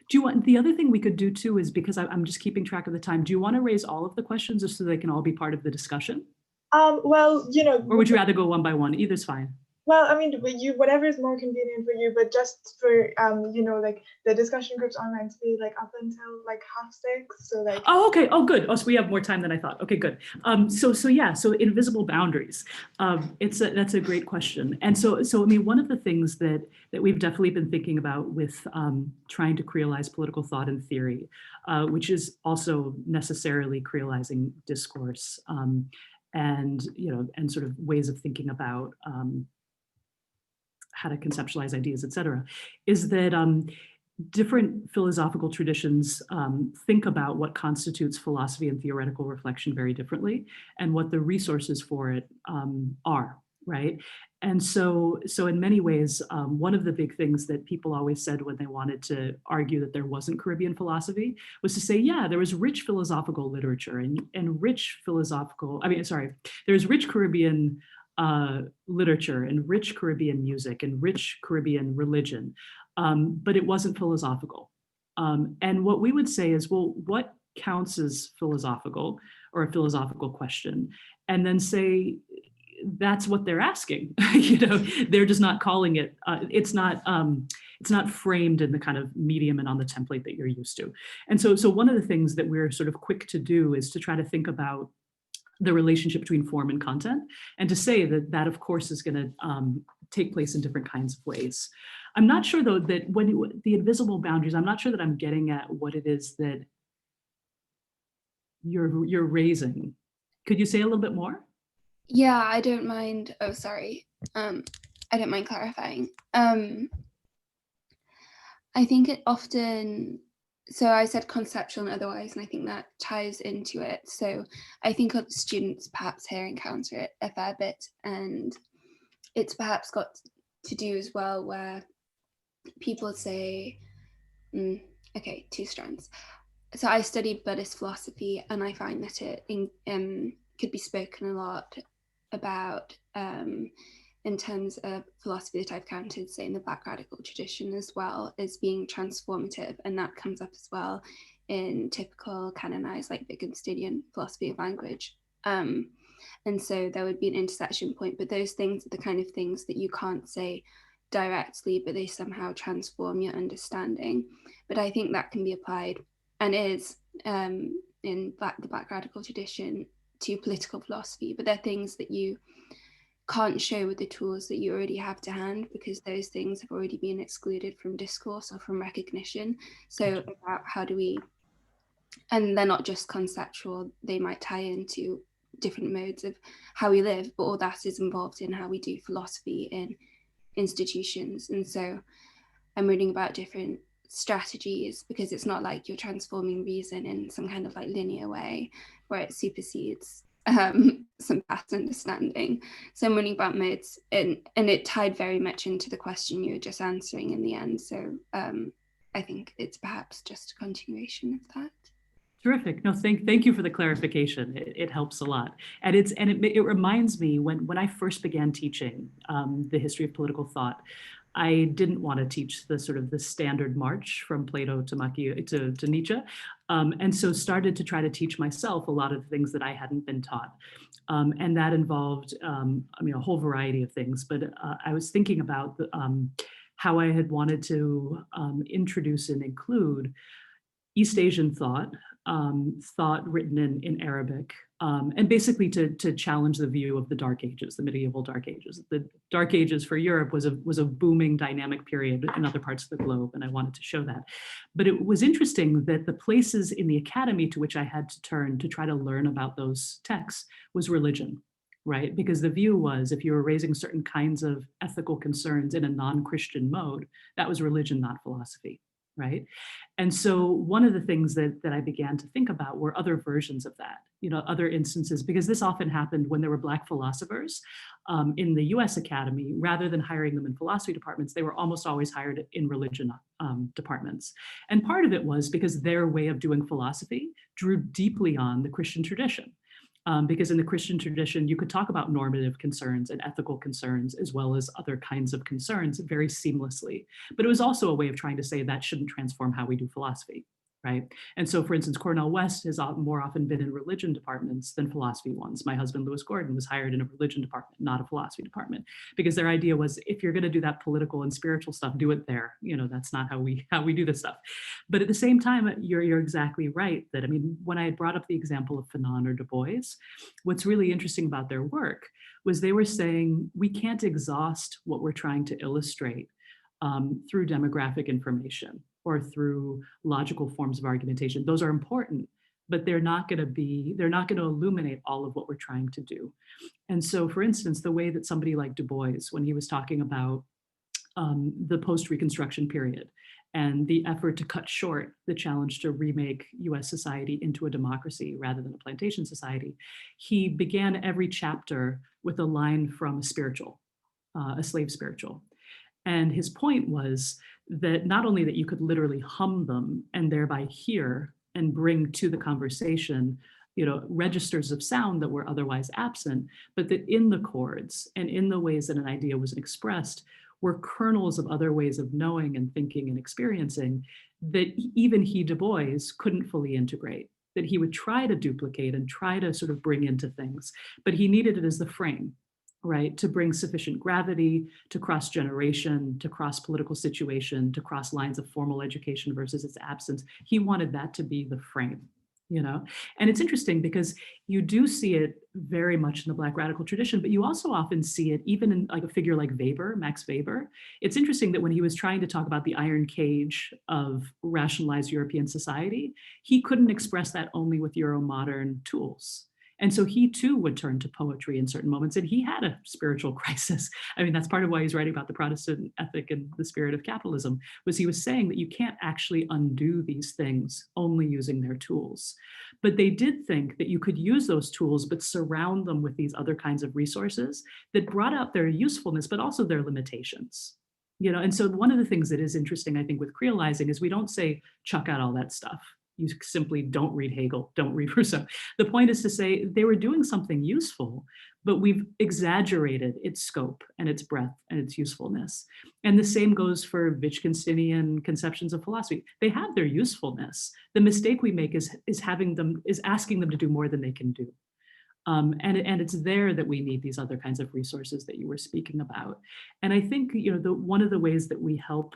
Do you want, the other thing we could do too is, because I'm just keeping track of the time, do you want to raise all of the questions just so they can all be part of the discussion? Well, you know. Or would you rather go one by one? Either's fine. Well, I mean, whatever is more convenient for you, but just for, you know, like the discussion groups are meant to be like up until like 5:30. So like. Oh, okay. Oh, good. Oh, so we have more time than I thought. Okay, good. So invisible boundaries. That's a great question. And so I mean, one of the things that we've definitely been thinking about with trying to creolize political thought and theory, which is also necessarily creolizing discourse, and you know, and sort of ways of thinking about how to conceptualize ideas, et cetera, is that different philosophical traditions think about what constitutes philosophy and theoretical reflection very differently, and what the resources for it are, right? And so in many ways, one of the big things that people always said when they wanted to argue that there wasn't Caribbean philosophy was to say, yeah, there was rich philosophical literature and rich philosophical, there's rich Caribbean literature and rich Caribbean music and rich Caribbean religion, but it wasn't philosophical. And what we would say is, well, what counts as philosophical or a philosophical question? And then say, that's what they're asking. You know, they're just not calling it, it's not framed in the kind of medium and on the template that you're used to. And so one of the things that we're sort of quick to do is to try to think about the relationship between form and content, and to say that of course is going to take place in different kinds of ways. I'm not sure though that when the invisible boundaries, I'm not sure that I'm getting at what it is that you're raising. Could you say a little bit more? Yeah, I don't mind. Oh, sorry. I don't mind clarifying. I think it often, so I said conceptual and otherwise, and I think that ties into it. So I think students perhaps here encounter it a fair bit, and it's perhaps got to do as well where people say, okay, two strands. So I studied Buddhist philosophy, and I find that it could be spoken a lot about in terms of philosophy that I've counted, say, in the Black radical tradition as well, as being transformative, and that comes up as well in typical canonized like Wittgensteinian philosophy of language. And so there would be an intersection point, but those things are the kind of things that you can't say directly, but they somehow transform your understanding. But I think that can be applied, and is in the Black radical tradition, to political philosophy, but they're things that you can't show with the tools that you already have to hand, because those things have already been excluded from discourse or from recognition. So about how do we, and they're not just conceptual, they might tie into different modes of how we live, but all that is involved in how we do philosophy in institutions. And so I'm reading about different strategies, because it's not like you're transforming reason in some kind of like linear way where it supersedes some past understanding. So I'm reading about modes, and it tied very much into the question you were just answering in the end. So I think it's perhaps just a continuation of that. Terrific. No, thank you for the clarification. It helps a lot. And it reminds me when I first began teaching the history of political thought, I didn't want to teach the sort of the standard march from Plato to Nietzsche. And so started to try to teach myself a lot of things that I hadn't been taught. And that involved, a whole variety of things, but I was thinking about how I had wanted to introduce and include East Asian thought written in Arabic, and basically to challenge the view of the Dark Ages, the medieval Dark Ages. The Dark Ages for Europe was a booming, dynamic period in other parts of the globe, and I wanted to show that. But it was interesting that the places in the academy to which I had to turn to try to learn about those texts was religion, right? Because the view was, if you were raising certain kinds of ethical concerns in a non-Christian mode, that was religion, not philosophy. Right. And so one of the things that I began to think about were other versions of that, other instances, because this often happened when there were Black philosophers in the US Academy. Rather than hiring them in philosophy departments, they were almost always hired in religion departments. And part of it was because their way of doing philosophy drew deeply on the Christian tradition. Because in the Christian tradition, you could talk about normative concerns and ethical concerns, as well as other kinds of concerns, very seamlessly. But it was also a way of trying to say that shouldn't transform how we do philosophy, right? And so, for instance, Cornell West has more often been in religion departments than philosophy ones. My husband, Lewis Gordon, was hired in a religion department, not a philosophy department, because their idea was, if you're going to do that political and spiritual stuff, do it there. That's not how we do this stuff. But at the same time, you're exactly right that, when I brought up the example of Fanon or Du Bois, what's really interesting about their work was they were saying we can't exhaust what we're trying to illustrate through demographic information or through logical forms of argumentation. Those are important, but they're not going to illuminate all of what we're trying to do. And so, for instance, the way that somebody like Du Bois, when he was talking about the post-Reconstruction period and the effort to cut short the challenge to remake US society into a democracy rather than a plantation society, he began every chapter with a line from a spiritual, a slave spiritual. And his point was that not only that you could literally hum them and thereby hear and bring to the conversation, registers of sound that were otherwise absent, but that in the chords and in the ways that an idea was expressed were kernels of other ways of knowing and thinking and experiencing that even he, Du Bois, couldn't fully integrate, that he would try to duplicate and try to sort of bring into things, but he needed it as the frame, right, to bring sufficient gravity, to cross generation, to cross political situation, to cross lines of formal education versus its absence. He wanted that to be the frame, And it's interesting because you do see it very much in the Black radical tradition, but you also often see it even in like a figure like Weber, Max Weber. It's interesting that when he was trying to talk about the iron cage of rationalized European society, he couldn't express that only with Euromodern tools. And so he too would turn to poetry in certain moments, and he had a spiritual crisis. That's part of why he's writing about the Protestant ethic and the spirit of capitalism, was he was saying that you can't actually undo these things only using their tools. But they did think that you could use those tools, but surround them with these other kinds of resources that brought out their usefulness, but also their limitations. And so one of the things that is interesting, I think, with creolizing is we don't say, chuck out all that stuff. You simply don't read Hegel, don't read Rosa. The point is to say they were doing something useful, but we've exaggerated its scope and its breadth and its usefulness. And the same goes for Wittgensteinian conceptions of philosophy. They have their usefulness. The mistake we make is asking them to do more than they can do. And it's there that we need these other kinds of resources that you were speaking about. And I think, one of the ways that we help,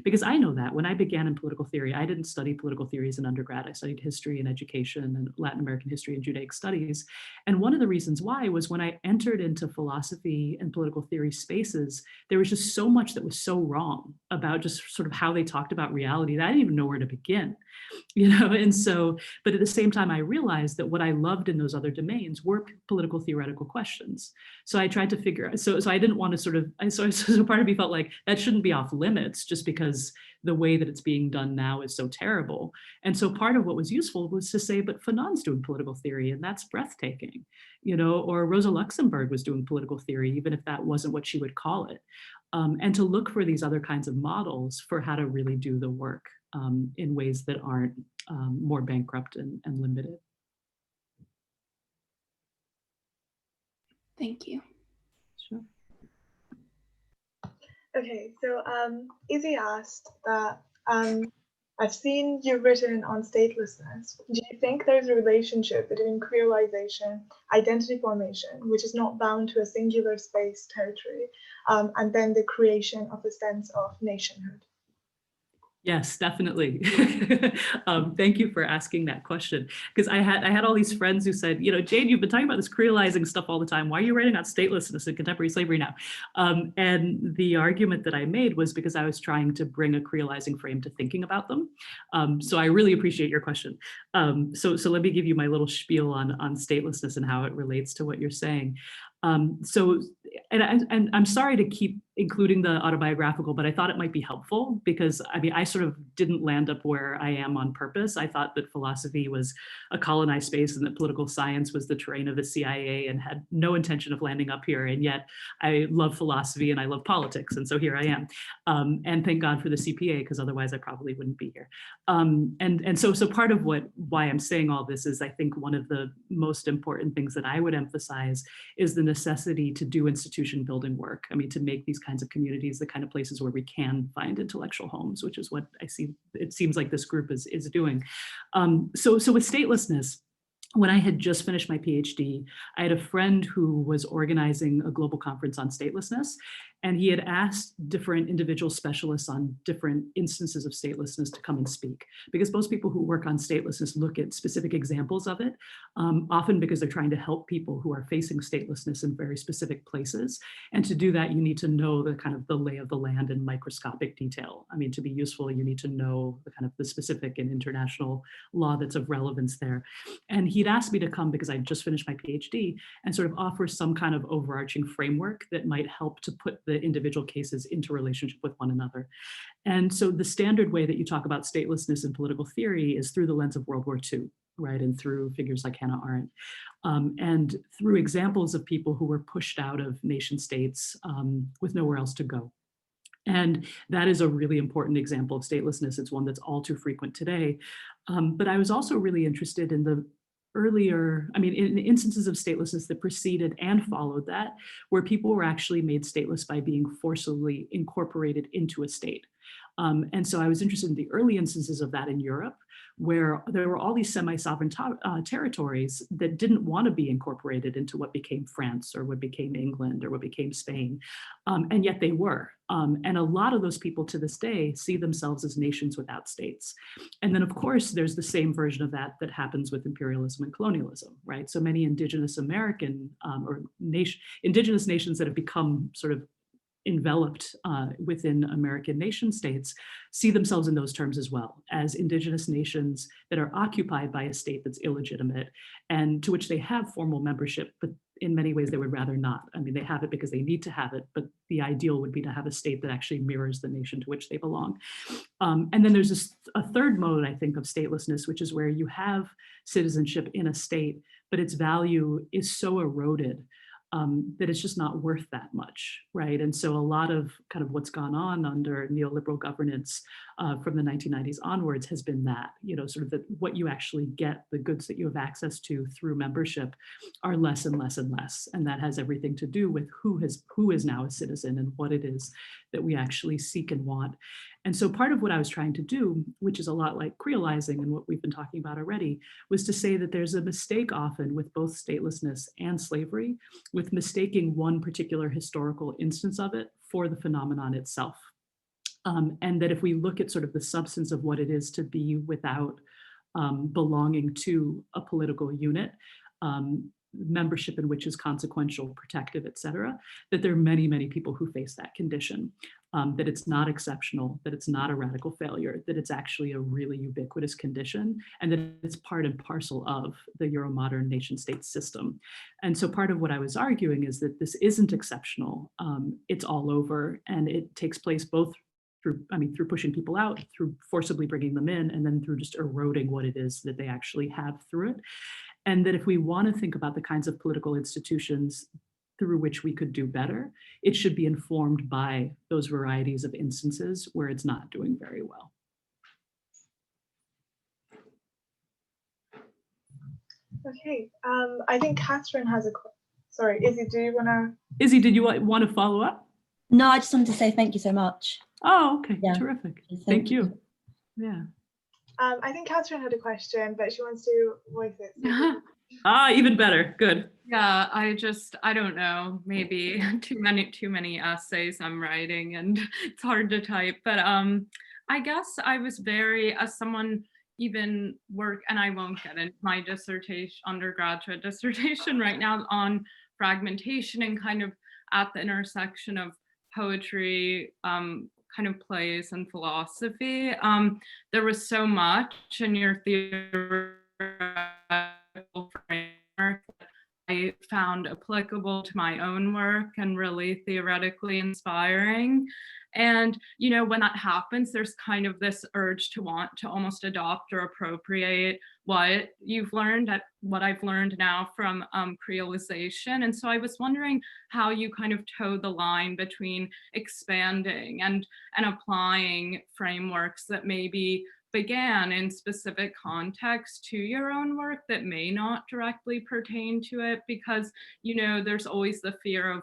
because I know that when I began in political theory, I didn't study political theories in undergrad. I studied history and education and Latin American history and Judaic studies. And one of the reasons why was when I entered into philosophy and political theory spaces, there was just so much that was so wrong about just sort of how they talked about reality that I didn't even know where to begin. And so, but at the same time, I realized that what I loved in those other domains were political theoretical questions. So I tried to figure out, so I didn't want to sort of, so part of me felt like that shouldn't be off limits just because the way that it's being done now is so terrible. And so part of what was useful was to say, but Fanon's doing political theory and that's breathtaking, or Rosa Luxembourg was doing political theory, even if that wasn't what she would call it. And to look for these other kinds of models for how to really do the work in ways that aren't more bankrupt and limited. Thank you. Sure. Okay, so Izzy asked that I've seen you've written on statelessness. Do you think there's a relationship between creolization, identity formation, which is not bound to a singular space territory, and then the creation of a sense of nationhood? Yes, definitely. Thank you for asking that question. Because I had all these friends who said, Jane, you've been talking about this creolizing stuff all the time. Why are you writing about statelessness and contemporary slavery now? And the argument that I made was because I was trying to bring a creolizing frame to thinking about them. So I really appreciate your question. So let me give you my little spiel on statelessness and how it relates to what you're saying. And I'm sorry to keep including the autobiographical, but I thought it might be helpful because I sort of didn't land up where I am on purpose. I thought that philosophy was a colonized space and that political science was the terrain of the CIA and had no intention of landing up here. And yet I love philosophy and I love politics. And so here I am. And thank God for the CPA, because otherwise I probably wouldn't be here. So part of why I'm saying all this is I think one of the most important things that I would emphasize is the necessity to do institution building work. To make these kinds of communities the kind of places where we can find intellectual homes, which is what I see, it seems like this group is doing. So with statelessness, when I had just finished my PhD, I had a friend who was organizing a global conference on statelessness, and he had asked different individual specialists on different instances of statelessness to come and speak, because most people who work on statelessness look at specific examples of it, often because they're trying to help people who are facing statelessness in very specific places. And to do that, you need to know the kind of the lay of the land in microscopic detail. To be useful, you need to know the kind of the specific and international law that's of relevance there. And he'd asked me to come because I just finished my PhD and sort of offer some kind of overarching framework that might help to put the individual cases into relationship with one another. And so the standard way that you talk about statelessness in political theory is through the lens of World War II, right? And through figures like Hannah Arendt, and through examples of people who were pushed out of nation states with nowhere else to go. And that is a really important example of statelessness. It's one that's all too frequent today. But I was also really interested in the earlier, in instances of statelessness that preceded and followed that, where people were actually made stateless by being forcibly incorporated into a state. And so I was interested in the early instances of that in Europe, where there were all these semi-sovereign territories that didn't want to be incorporated into what became France or what became England or what became Spain, and yet they were. And a lot of those people to this day see themselves as nations without states. And then of course, there's the same version of that happens with imperialism and colonialism, right? So many indigenous American indigenous nations that have become sort of enveloped within American nation states see themselves in those terms as well, as indigenous nations that are occupied by a state that's illegitimate and to which they have formal membership, but in many ways they would rather not. They have it because they need to have it, but the ideal would be to have a state that actually mirrors the nation to which they belong. And then there's a third mode, I think, of statelessness, which is where you have citizenship in a state, but its value is so eroded that it's just not worth that much, right? And so a lot of kind of what's gone on under neoliberal governance from the 1990s onwards has been that, sort of that what you actually get, the goods that you have access to through membership are less and less and less. And that has everything to do with who is now a citizen and what it is that we actually seek and want. And so part of what I was trying to do, which is a lot like creolizing and what we've been talking about already, was to say that there's a mistake often with both statelessness and slavery, with mistaking one particular historical instance of it for the phenomenon itself. And that if we look at sort of the substance of what it is to be without belonging to a political unit, membership in which is consequential, protective, et cetera, that there are many, many people who face that condition, that it's not exceptional, that it's not a radical failure, that it's actually a really ubiquitous condition, and that it's part and parcel of the Euromodern nation state system. And so part of what I was arguing is that this isn't exceptional, it's all over, and it takes place both through pushing people out, through forcibly bringing them in, and then through just eroding what it is that they actually have through it. And that if we want to think about the kinds of political institutions through which we could do better, it should be informed by those varieties of instances where it's not doing very well. Okay, I think Catherine has a question. Sorry, Izzy, do you want to? Izzy, did you want to follow up? No, I just wanted to say thank you so much. Oh, okay, Yeah. terrific. Thank you. Yeah. I think Catherine had a question, but she wants to voice it. Even better. Good. Yeah, I don't know, maybe too many essays I'm writing and it's hard to type, but I guess I was as someone even and I won't get into my undergraduate dissertation right now on fragmentation and kind of at the intersection of poetry, kind of plays and philosophy. There was so much in your theoretical framework that I found applicable to my own work and really theoretically inspiring. And, you know, when that happens, there's kind of this urge to want to almost adopt or appropriate what you've learned, what I've learned now from Crealization. And so I was wondering how you kind of toe the line between expanding and applying frameworks that maybe began in specific context to your own work that may not directly pertain to it, because, you know, there's always the fear of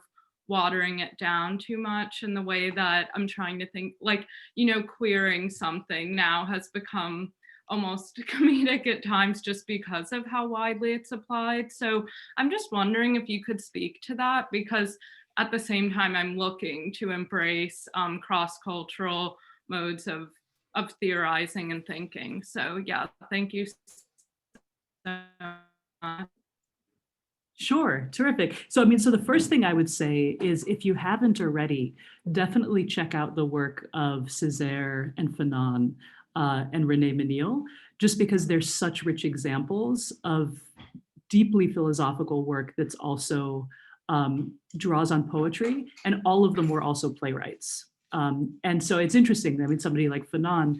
watering it down too much in the way that I'm trying to think, like, you know, queering something now has become almost comedic at times just because of how widely it's applied. So I'm just wondering if you could speak to that, because at the same time I'm looking to embrace cross-cultural modes of theorizing and thinking. So yeah, thank you so much. Sure, terrific. So, so the first thing I would say is, if you haven't already, definitely check out the work of Césaire and Fanon and René Ménil, just because there's such rich examples of deeply philosophical work that's also draws on poetry, and all of them were also playwrights. And so it's interesting. Somebody like Fanon,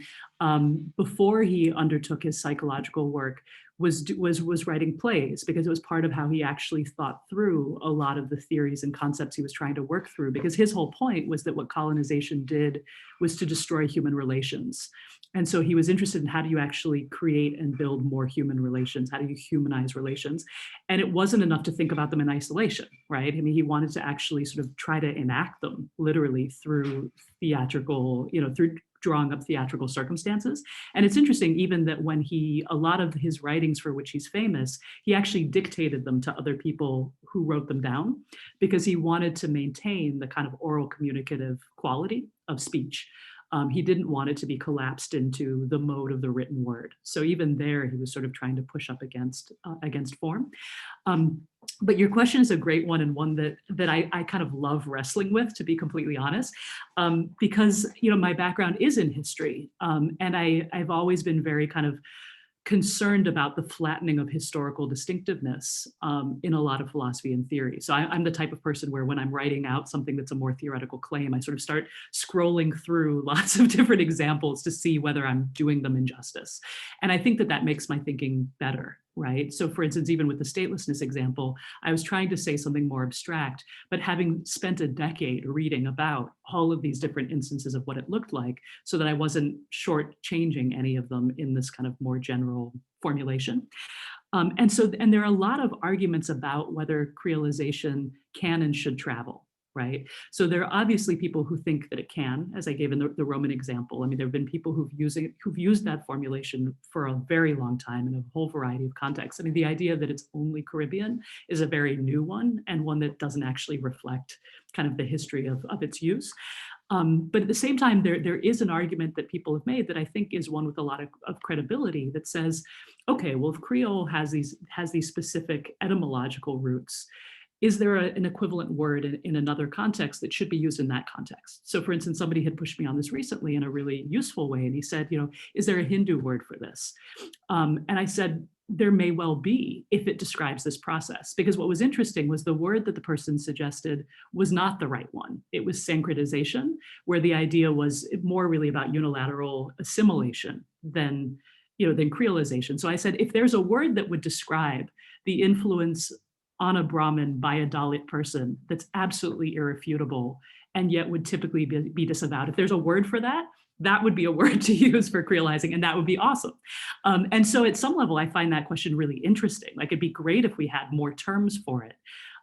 before he undertook his psychological work, was writing plays, because it was part of how he actually thought through a lot of the theories and concepts he was trying to work through, because his whole point was that what colonization did was to destroy human relations. And so he was interested in, how do you actually create and build more human relations? How do you humanize relations? And it wasn't enough to think about them in isolation, right? He wanted to actually sort of try to enact them literally through theatrical, through drawing up theatrical circumstances. And it's interesting even that when a lot of his writings for which he's famous, he actually dictated them to other people who wrote them down, because he wanted to maintain the kind of oral communicative quality of speech. He didn't want it to be collapsed into the mode of the written word. So even there, he was sort of trying to push up against form. But your question is a great one, and one that I kind of love wrestling with, to be completely honest, because my background is in history, and I've always been very kind of concerned about the flattening of historical distinctiveness in a lot of philosophy and theory. So I'm the type of person where, when I'm writing out something that's a more theoretical claim, I sort of start scrolling through lots of different examples to see whether I'm doing them injustice. And I think that makes my thinking better, right? So for instance, even with the statelessness example, I was trying to say something more abstract, but having spent a decade reading about all of these different instances of what it looked like, so that I wasn't shortchanging any of them in this kind of more general formulation. And there are a lot of arguments about whether creolization can and should travel. right? So there are obviously people who think that it can, as I gave in the Roman example. I mean, there have been people who've used that formulation for a very long time in a whole variety of contexts. I mean, the idea that it's only Caribbean is a very new one, and one that doesn't actually reflect kind of the history of its use. But at the same time, there is an argument that people have made that I think is one with a lot of credibility that says, okay, well, if Creole has these specific etymological roots, is there an equivalent word in another context that should be used in that context? So for instance, somebody had pushed me on this recently in a really useful way. And he said, is there a Hindu word for this? And I said, there may well be if it describes this process, because what was interesting was the word that the person suggested was not the right one. It was syncretization, where the idea was more really about unilateral assimilation than creolization. So I said, if there's a word that would describe the influence on a Brahmin by a Dalit person that's absolutely irrefutable and yet would typically be disavowed, if there's a word for that, that would be a word to use for creolizing, and that would be awesome. And so at some level, I find that question really interesting. Like, it'd be great if we had more terms for it,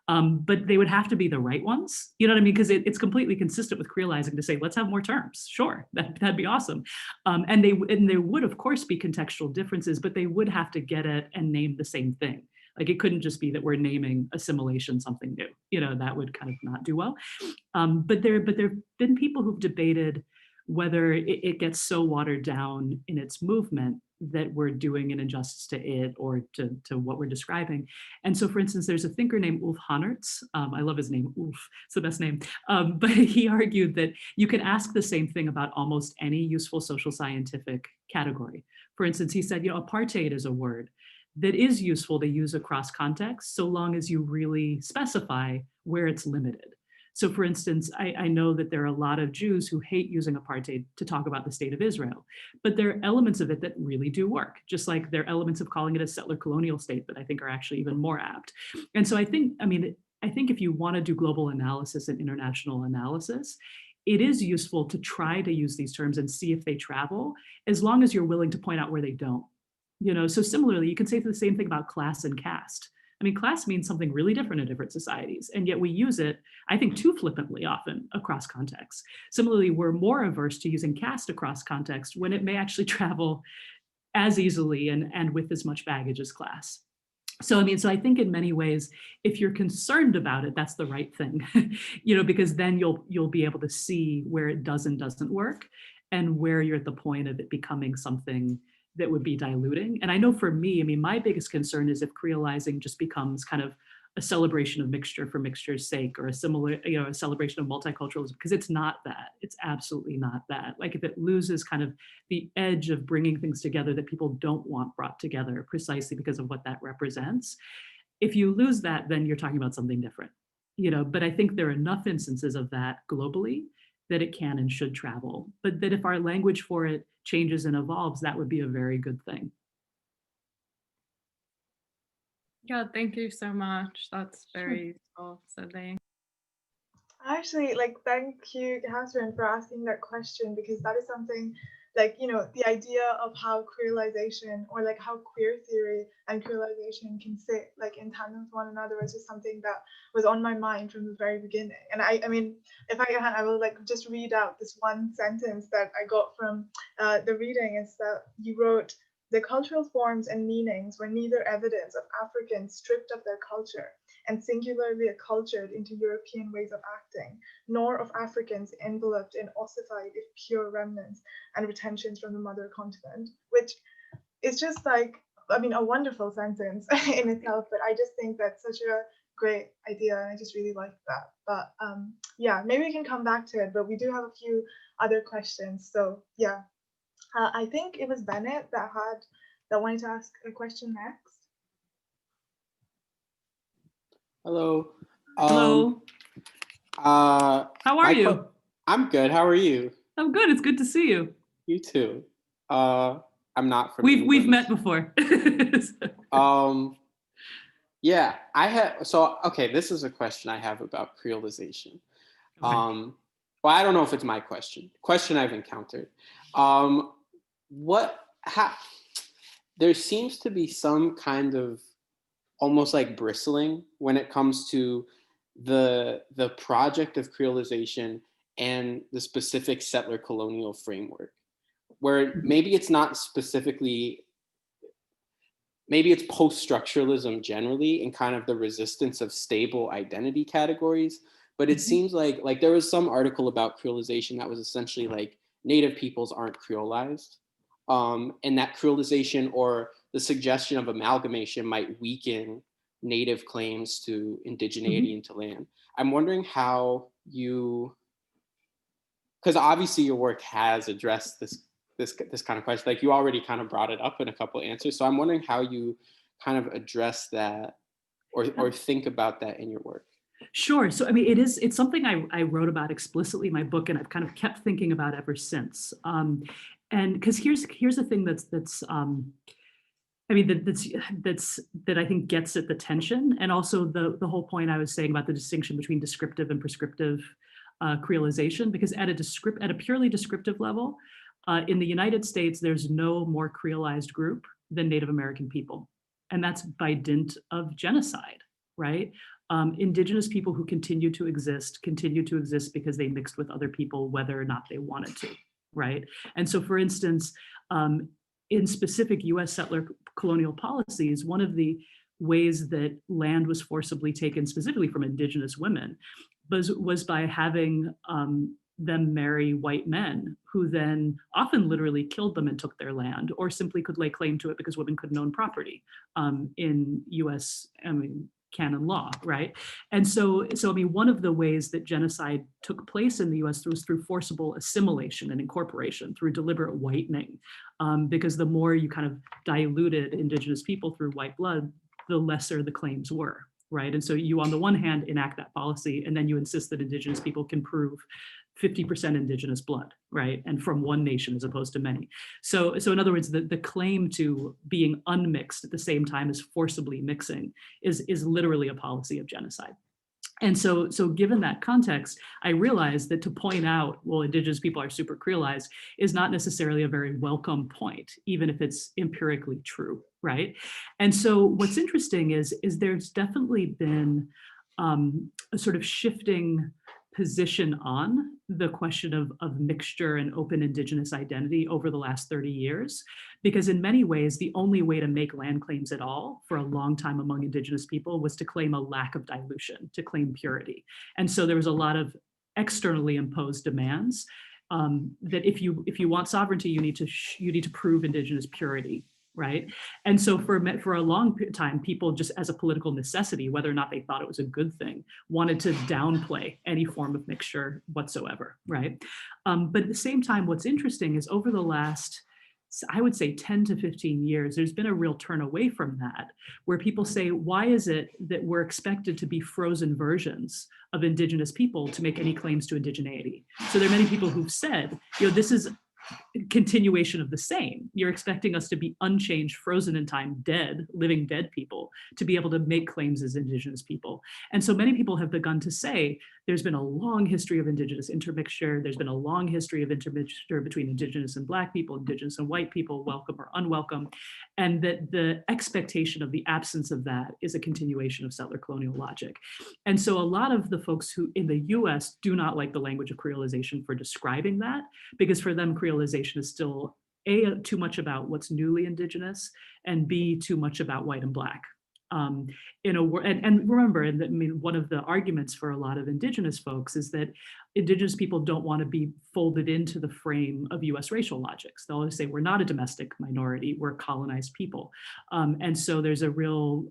but they would have to be the right ones. You know what I mean? Because it's completely consistent with creolizing to say, let's have more terms. Sure, that'd be awesome. And there would, of course, be contextual differences, but they would have to get it and name the same thing. Like, it couldn't just be that we're naming assimilation something new. That would kind of not do well. But there have been people who've debated whether it gets so watered down in its movement that we're doing an injustice to it or to what we're describing. And so, for instance, there's a thinker named Ulf Hannertz. I love his name, Ulf, it's the best name. But he argued that you can ask the same thing about almost any useful social scientific category. For instance, he said, apartheid is a word that is useful to use across contexts, so long as you really specify where it's limited. So for instance, I know that there are a lot of Jews who hate using apartheid to talk about the state of Israel, but there are elements of it that really do work, just like there are elements of calling it a settler colonial state that I think are actually even more apt. And so I think if you want to do global analysis and international analysis, it is useful to try to use these terms and see if they travel, as long as you're willing to point out where they don't. So similarly, you can say the same thing about class and caste. I mean, class means something really different in different societies, and yet we use it, I think, too flippantly often across contexts. Similarly, we're more averse to using caste across context when it may actually travel as easily and with as much baggage as class. So I think in many ways, if you're concerned about it, that's the right thing, because then you'll be able to see where it does and doesn't work, and where you're at the point of it becoming something that would be diluting. And I know for me, my biggest concern is if creolizing just becomes kind of a celebration of mixture for mixture's sake, or a celebration of multiculturalism, because it's not that. It's absolutely not that. Like, if it loses kind of the edge of bringing things together that people don't want brought together precisely because of what that represents, if you lose that, then you're talking about something different. But I think there are enough instances of that globally that it can and should travel, but that if our language for it changes and evolves, that would be a very good thing. Yeah, thank you so much. That's very useful. So thanks. Actually, thank you, Catherine, for asking that question, because that is something, the idea of how creolization, or how queer theory and creolization can sit in tandem with one another, was just something that was on my mind from the very beginning. And I mean, if I can, I will just read out this one sentence that I got from the reading. Is that you wrote, "The cultural forms and meanings were neither evidence of Africans stripped of their culture and singularly acculturated into European ways of acting, nor of Africans enveloped in ossified, if pure, remnants and retentions from the mother continent," which is just a wonderful sentence in itself. But I just think that's such a great idea, and I just really like that. But yeah, maybe we can come back to it, but we do have a few other questions. So yeah, I think it was Bennett that wanted to ask a question next. Hello. Hello. How are you? I'm good. How are you? I'm good. It's good to see you. You too. I'm not from We've met before. Yeah, okay, this is a question I have about creolization. Okay. Well, I don't know if it's my question I've encountered. There seems to be some kind of almost like bristling when it comes to the project of creolization and the specific settler colonial framework, where maybe it's not specifically, maybe it's post-structuralism generally and kind of the resistance of stable identity categories. But it seems like there was some article about creolization that was essentially like Native peoples aren't creolized, and that creolization or the suggestion of amalgamation might weaken Native claims to indigeneity into land. I'm wondering how you, because obviously your work has addressed this kind of question. Like you already kind of brought it up in a couple of answers. So I'm wondering how you kind of address that or think about that in your work. Sure. So, I mean, it's something I wrote about explicitly in my book, and I've kind of kept thinking about ever since. And because here's the thing that's I mean, that I think gets at the tension, and also the whole point I was saying about the distinction between descriptive and prescriptive creolization, because at a purely descriptive level, in the United States, there's no more creolized group than Native American people, and that's by dint of genocide, right? Indigenous people who continue to exist because they mixed with other people, whether or not they wanted to, right? And so, for instance, in specific US settler colonial policies, one of the ways that land was forcibly taken specifically from Indigenous women was by having them marry white men who then often literally killed them and took their land, or simply could lay claim to it because women couldn't own property in US, canon law, right? And so I mean, one of the ways that genocide took place in the US was through forcible assimilation and incorporation, through deliberate whitening, because the more you kind of diluted Indigenous people through white blood, the lesser the claims were, right? And so you, on the one hand, enact that policy, and then you insist that Indigenous people can prove 50% Indigenous blood, right? And from one nation as opposed to many. So in other words, the claim to being unmixed at the same time as forcibly mixing is literally a policy of genocide. And so given that context, I realized that to point out, well, Indigenous people are super creolized is not necessarily a very welcome point, even if it's empirically true, right? And so what's interesting is there's definitely been a sort of shifting position on the question of mixture and open Indigenous identity over the last 30 years, because in many ways, the only way to make land claims at all for a long time among Indigenous people was to claim a lack of dilution, to claim purity. And so there was a lot of externally imposed demands that if you want sovereignty, you need to prove Indigenous purity, right? And so for a long time, people just as a political necessity, whether or not they thought it was a good thing, wanted to downplay any form of mixture whatsoever, right? But at the same time, what's interesting is over the last, I would say 10 to 15 years, there's been a real turn away from that, where people say, why is it that we're expected to be frozen versions of Indigenous people to make any claims to indigeneity? So there are many people who've said, this is continuation of the same. You're expecting us to be unchanged, frozen in time, living dead people to be able to make claims as Indigenous people. And so many people have begun to say there's been a long history of Indigenous intermixture. There's been a long history of intermixture between Indigenous and Black people, Indigenous and white people, welcome or unwelcome. And that the expectation of the absence of that is a continuation of settler colonial logic. And so a lot of the folks who in the US do not like the language of creolization for describing that, because for them, creolization is still A, too much about what's newly Indigenous, and B, too much about white and Black. And remember, I mean, one of the arguments for a lot of Indigenous folks is that Indigenous people don't want to be folded into the frame of US racial logics. They'll always say, we're not a domestic minority, we're colonized people. And so there's a real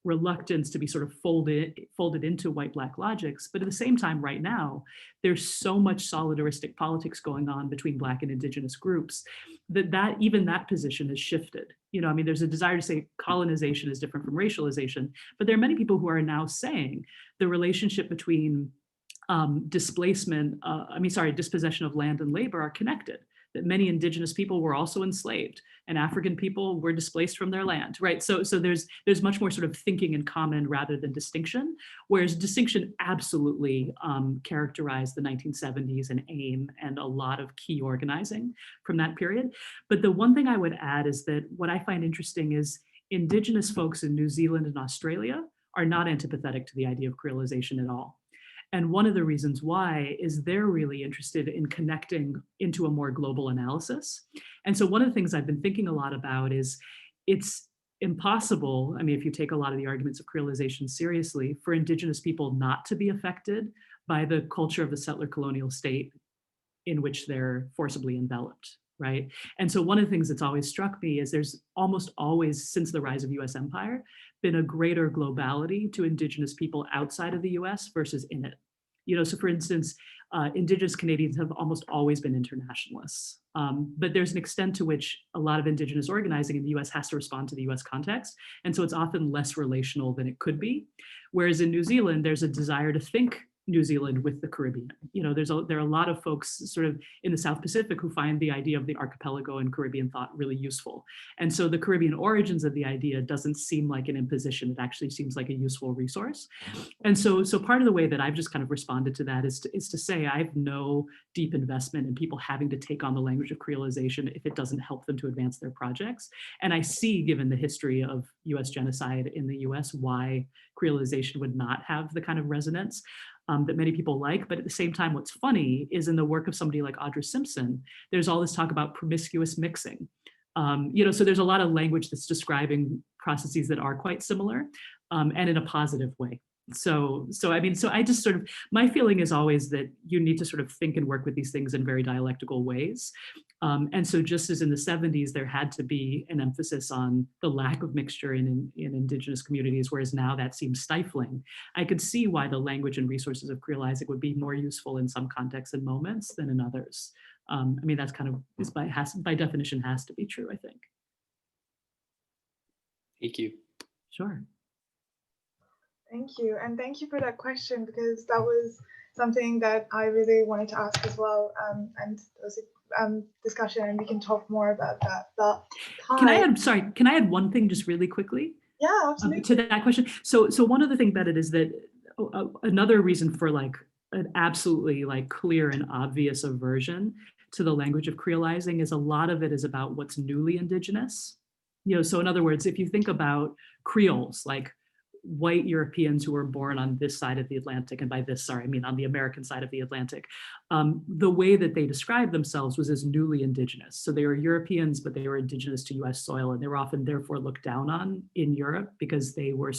reluctance to be sort of folded into white-Black logics. But at the same time, right now, there's so much solidaristic politics going on between Black and Indigenous groups that even that position has shifted. I mean, there's a desire to say colonization is different from racialization, but there are many people who are now saying the relationship between dispossession of land and labor are connected, that many Indigenous people were also enslaved and African people were displaced from their land, right? So there's much more sort of thinking in common rather than distinction, whereas distinction absolutely characterized the 1970s and AIM and a lot of key organizing from that period. But the one thing I would add is that what I find interesting is Indigenous folks in New Zealand and Australia are not antipathetic to the idea of creolization at all. And one of the reasons why is they're really interested in connecting into a more global analysis. And so one of the things I've been thinking a lot about is it's impossible, I mean, if you take a lot of the arguments of creolization seriously, for Indigenous people not to be affected by the culture of the settler colonial state in which they're forcibly enveloped, right? And so one of the things that's always struck me is there's almost always, since the rise of US empire, been a greater globality to Indigenous people outside of the US versus in it. You know, so for instance, Indigenous Canadians have almost always been internationalists, but there's an extent to which a lot of Indigenous organizing in the US has to respond to the US context. And so it's often less relational than it could be. Whereas in New Zealand, there's a desire to think New Zealand with the Caribbean. You know, there are a lot of folks sort of in the South Pacific who find the idea of the archipelago and Caribbean thought really useful. And so the Caribbean origins of the idea doesn't seem like an imposition. It actually seems like a useful resource. And so part of the way that I've just kind of responded to that is to say I have no deep investment in people having to take on the language of creolization if it doesn't help them to advance their projects. And I see, given the history of US genocide in the US, why creolization would not have the kind of resonance that many people like. But at the same time, what's funny is in the work of somebody like Audra Simpson, there's all this talk about promiscuous mixing. You know, so there's a lot of language that's describing processes that are quite similar and in a positive way. So I mean, so I just sort of, my feeling is always that you need to sort of think and work with these things in very dialectical ways. And so just as in the 70s, there had to be an emphasis on the lack of mixture in Indigenous communities, whereas now that seems stifling. I could see why the language and resources of creolizing would be more useful in some contexts and moments than in others. I mean, that's kind of, is by definition has to be true, I think. Thank you. Sure. Thank you. And thank you for that question, because that was something that I really wanted to ask as well. And there was a discussion, and we can talk more about that. Can I add one thing just really quickly? Yeah, absolutely. To that question. So one other thing about it is that another reason for like an absolutely like clear and obvious aversion to the language of creolizing is a lot of it is about what's newly Indigenous. You know, so in other words, if you think about Creoles, like white Europeans who were born on this side of the Atlantic, and by this, sorry, I mean on the American side of the Atlantic, the way that they described themselves was as newly Indigenous. So they were Europeans, but they were Indigenous to US soil, and they were often therefore looked down on in Europe because they were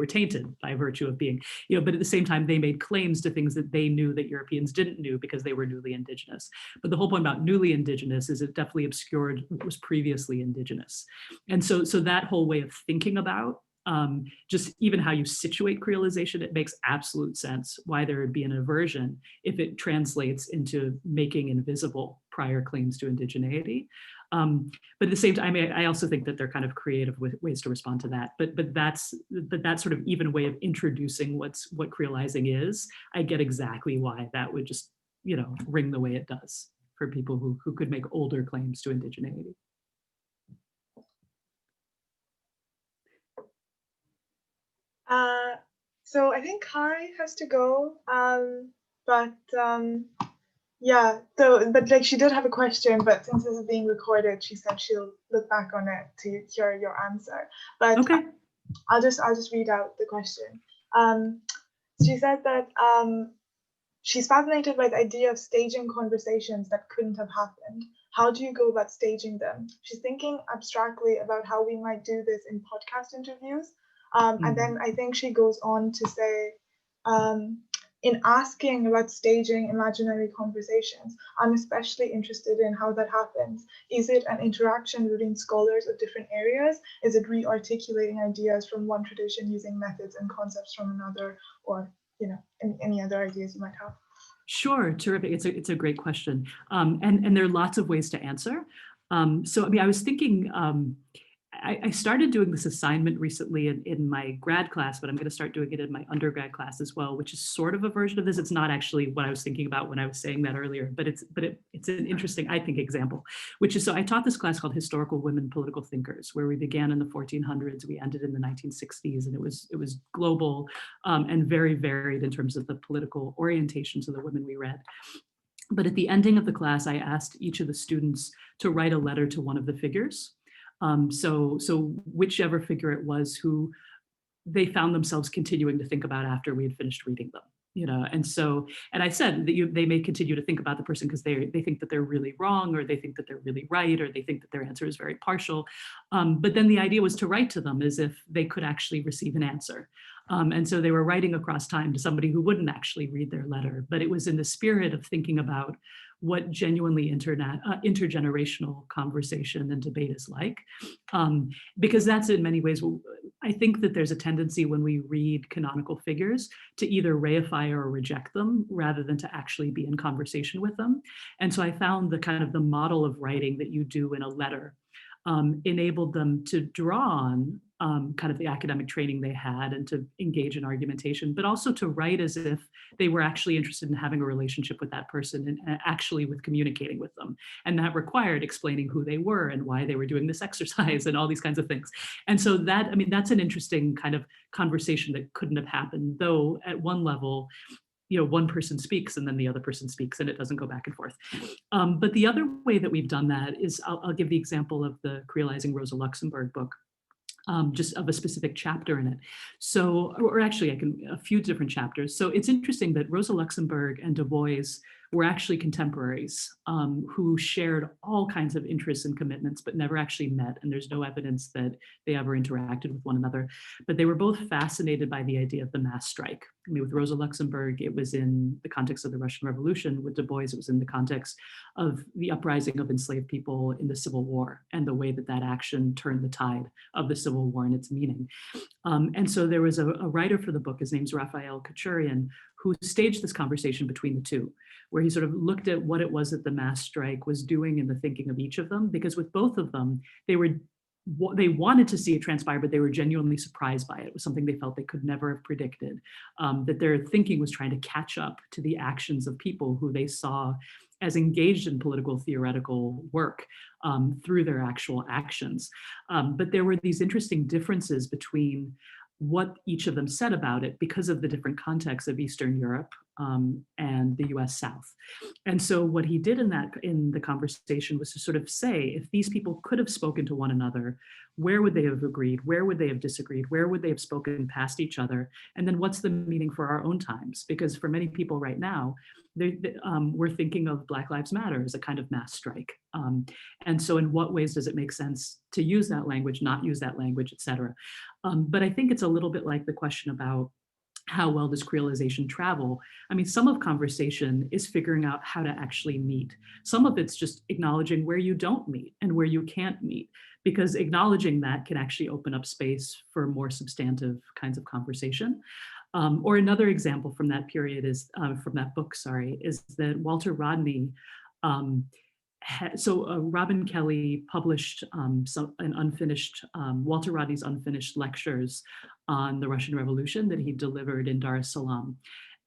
tainted by virtue of being, you know, but at the same time, they made claims to things that they knew that Europeans didn't know because they were newly Indigenous. But the whole point about newly Indigenous is it definitely obscured what was previously Indigenous. And so that whole way of thinking about just even how you situate creolization, it makes absolute sense why there would be an aversion if it translates into making invisible prior claims to indigeneity. But at the same time, I also think that they're kind of creative ways to respond to that. But that sort of even way of introducing what creolizing is, I get exactly why that would just, you know, ring the way it does for people who could make older claims to indigeneity. So I think Kai has to go, but yeah, so, but like she did have a question, but since this is being recorded, she said she'll look back on it to hear your answer. But okay. I'll just read out the question. She said that she's fascinated by the idea of staging conversations that couldn't have happened. How do you go about staging them? She's thinking abstractly about how we might do this in podcast interviews. And then I think she goes on to say, in asking about staging imaginary conversations, I'm especially interested in how that happens. Is it an interaction between scholars of different areas? Is it re-articulating ideas from one tradition using methods and concepts from another, or, you know, any other ideas you might have? Sure, terrific. It's a great question. And there are lots of ways to answer. So, I mean, I was thinking, I started doing this assignment recently in my grad class, but I'm going to start doing it in my undergrad class as well, which is sort of a version of this. It's not actually what I was thinking about when I was saying that earlier, but it's an interesting, I think, example, which is, so I taught this class called Historical Women Political Thinkers, where we began in the 1400s, we ended in the 1960s, and it was global and very varied in terms of the political orientations of the women we read. But at the ending of the class, I asked each of the students to write a letter to one of the figures. So whichever figure it was who they found themselves continuing to think about after we had finished reading them. And I said that they may continue to think about the person because they think that they're really wrong, or they think that they're really right, or they think that their answer is very partial. But then the idea was to write to them as if they could actually receive an answer. And so they were writing across time to somebody who wouldn't actually read their letter, but it was in the spirit of thinking about what genuinely intergenerational conversation and debate is like. Because that's in many ways, I think that there's a tendency when we read canonical figures to either reify or reject them rather than to actually be in conversation with them. And so I found the kind of the model of writing that you do in a letter enabled them to draw on kind of the academic training they had and to engage in argumentation, but also to write as if they were actually interested in having a relationship with that person and actually with communicating with them. And that required explaining who they were and why they were doing this exercise and all these kinds of things. And so that, I mean, that's an interesting kind of conversation that couldn't have happened, though at one level, one person speaks and then the other person speaks and it doesn't go back and forth. But the other way that we've done that is, I'll give the example of the Crealizing Rosa Luxembourg book, just of a specific chapter in it. So, or actually a few different chapters. So it's interesting that Rosa Luxembourg and Du Bois were actually contemporaries who shared all kinds of interests and commitments, but never actually met. And there's no evidence that they ever interacted with one another. But they were both fascinated by the idea of the mass strike. I mean, with Rosa Luxembourg, it was in the context of the Russian Revolution. With Du Bois, it was in the context of the uprising of enslaved people in the Civil War and the way that that action turned the tide of the Civil War and its meaning. And so there was a writer for the book, his name's Raphael Kachurian, who staged this conversation between the two, where he sort of looked at what it was that the mass strike was doing in the thinking of each of them, because with both of them, they wanted to see it transpire, but they were genuinely surprised by it. It was something they felt they could never have predicted, that their thinking was trying to catch up to the actions of people who they saw as engaged in political theoretical work through their actual actions. But there were these interesting differences between what each of them said about it because of the different contexts of Eastern Europe and the US South. And so what he did in the conversation was to sort of say, if these people could have spoken to one another, where would they have agreed? Where would they have disagreed? Where would they have spoken past each other? And then what's the meaning for our own times? Because for many people right now, we're thinking of Black Lives Matter as a kind of mass strike. And so in what ways does it make sense to use that language, not use that language, et cetera? But I think it's a little bit like the question about how well does creolization travel? I mean, some of conversation is figuring out how to actually meet. Some of it's just acknowledging where you don't meet and where you can't meet, because acknowledging that can actually open up space for more substantive kinds of conversation. Or another example from that period is, from that book, is that Walter Rodney, Robin Kelly published Walter Rodney's unfinished lectures on the Russian Revolution that he delivered in Dar es Salaam.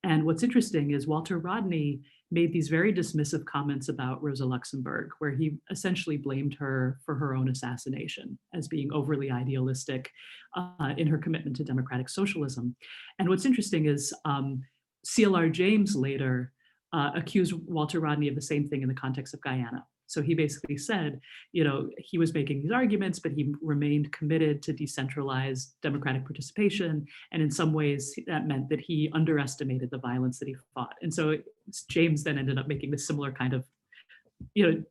And what's interesting is Walter Rodney made these very dismissive comments about Rosa Luxembourg, where he essentially blamed her for her own assassination as being overly idealistic in her commitment to democratic socialism. And what's interesting is CLR James later accused Walter Rodney of the same thing in the context of Guyana. So he basically said, he was making these arguments, but he remained committed to decentralized democratic participation. And in some ways that meant that he underestimated the violence that he fought. And so James then ended up making this similar kind of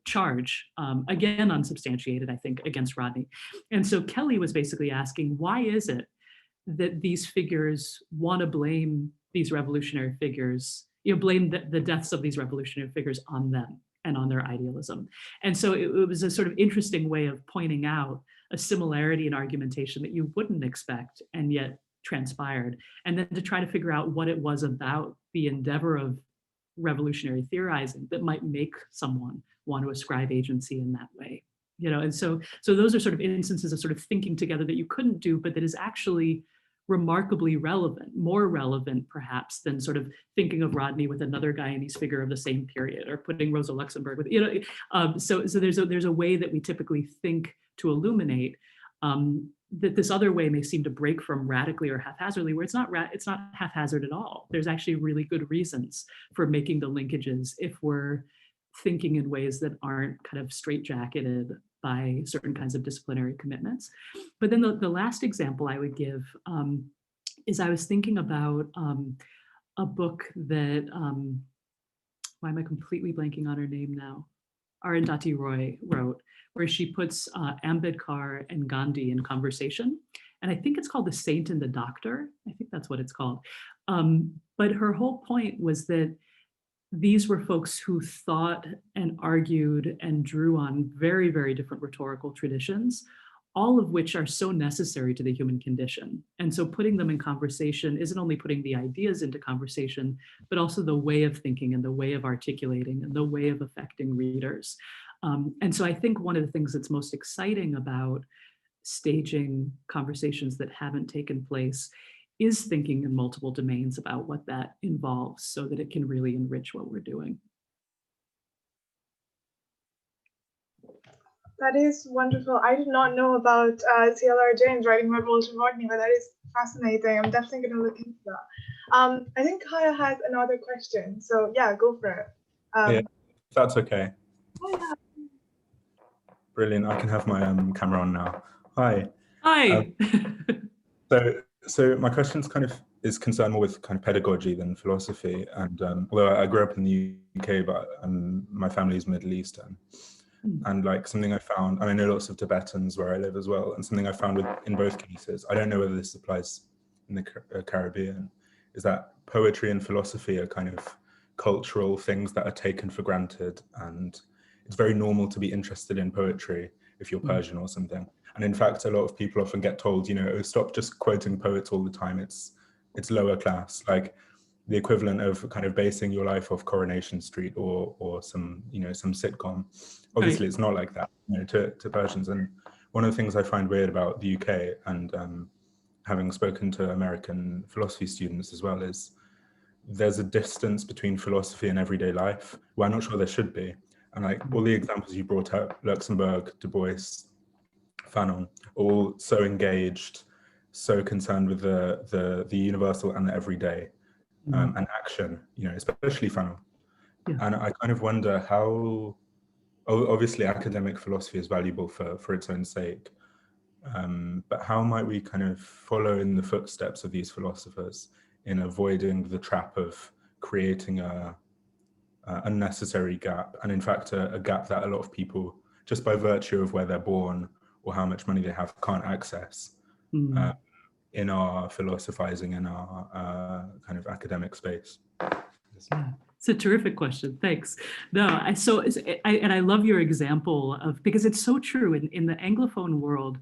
charge, again, unsubstantiated, I think, against Rodney. And so Kelly was basically asking, why is it that these figures want to blame these revolutionary figures, blame the deaths of these revolutionary figures on them and on their idealism? And so it was a sort of interesting way of pointing out a similarity in argumentation that you wouldn't expect and yet transpired. And then to try to figure out what it was about the endeavor of revolutionary theorizing that might make someone want to ascribe agency in that way. And so those are sort of instances of sort of thinking together that you couldn't do, but that is actually remarkably relevant, more relevant perhaps than sort of thinking of Rodney with another Guyanese figure of the same period, or putting Rosa Luxembourg with, so there's a way that we typically think to illuminate that this other way may seem to break from radically or haphazardly, where it's not haphazard at all. There's actually really good reasons for making the linkages if we're thinking in ways that aren't kind of straitjacketed by certain kinds of disciplinary commitments. But then the last example I would give is I was thinking about a book that, why am I completely blanking on her name now? Arundhati Roy wrote, where she puts Ambedkar and Gandhi in conversation. And I think it's called The Saint and the Doctor. I think that's what it's called. But her whole point was that these were folks who thought and argued and drew on very, very different rhetorical traditions, all of which are so necessary to the human condition. And so putting them in conversation isn't only putting the ideas into conversation, but also the way of thinking and the way of articulating and the way of affecting readers. And so I think one of the things that's most exciting about staging conversations that haven't taken place is thinking in multiple domains about what that involves so that it can really enrich what we're doing. That is wonderful. I did not know about C.L.R. James writing about Walter Rodney, but that is fascinating. I'm definitely going to look into that. I think Kaya has another question. So yeah, go for it. Yeah, if that's okay. Oh, yeah. Brilliant. I can have my camera on now. Hi. Hi. So my question is concerned more with kind of pedagogy than philosophy. And although I grew up in the UK, but my family is Middle Eastern. And like something I found, and I know lots of Tibetans where I live as well, and something I found in both cases, I don't know whether this applies in the Caribbean, is that poetry and philosophy are kind of cultural things that are taken for granted. And it's very normal to be interested in poetry if you're Persian or something. And in fact, a lot of people often get told, you know, oh, stop just quoting poets all the time. It's lower class, like the equivalent of kind of basing your life off Coronation Street or some, you know, some sitcom. Obviously, It's not like that, you know, to Persians. And one of the things I find weird about the UK and having spoken to American philosophy students as well is there's a distance between philosophy and everyday life. Well, I'm not sure there should be. And like all the examples you brought up, Luxembourg, Du Bois, Fanon, all so engaged, so concerned with the universal and the everyday and action, you know, especially Fanon. Yeah. And I kind of wonder how, obviously academic philosophy is valuable for its own sake, but how might we kind of follow in the footsteps of these philosophers in avoiding the trap of creating a unnecessary gap, and in fact a gap that a lot of people, just by virtue of where they're born or how much money they have, can't access in our philosophizing, in our kind of academic space. Yeah. It's a terrific question. Thanks. No, I love your example of, because it's so true in the Anglophone world,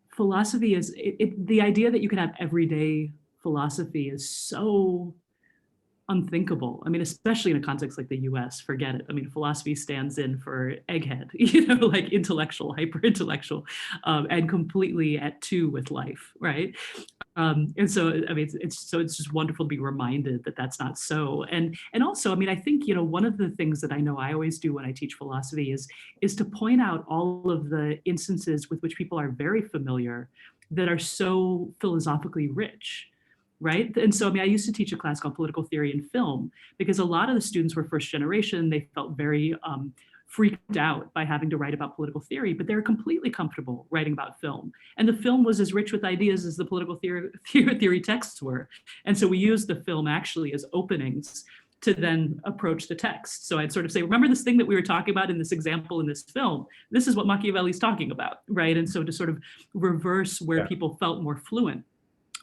philosophy is, the idea that you can have everyday philosophy is so unthinkable. I mean, especially in a context like the US, forget it. I mean, philosophy stands in for egghead, you know, like intellectual, hyper-intellectual, and completely at two with life, right? And so, I mean, it's just wonderful to be reminded that that's not so. And also, I mean, I think, you know, one of the things that I know I always do when I teach philosophy is to point out all of the instances with which people are very familiar that are so philosophically rich. Right. And so, I mean, I used to teach a class called Political Theory in Film, because a lot of the students were first generation. They felt very freaked out by having to write about political theory, but they're completely comfortable writing about film. And the film was as rich with ideas as the political theory texts were. And so we used the film actually as openings to then approach the text. So I'd sort of say, remember this thing that we were talking about in this example in this film? This is what Machiavelli's talking about, right? And so to sort of reverse where people felt more fluent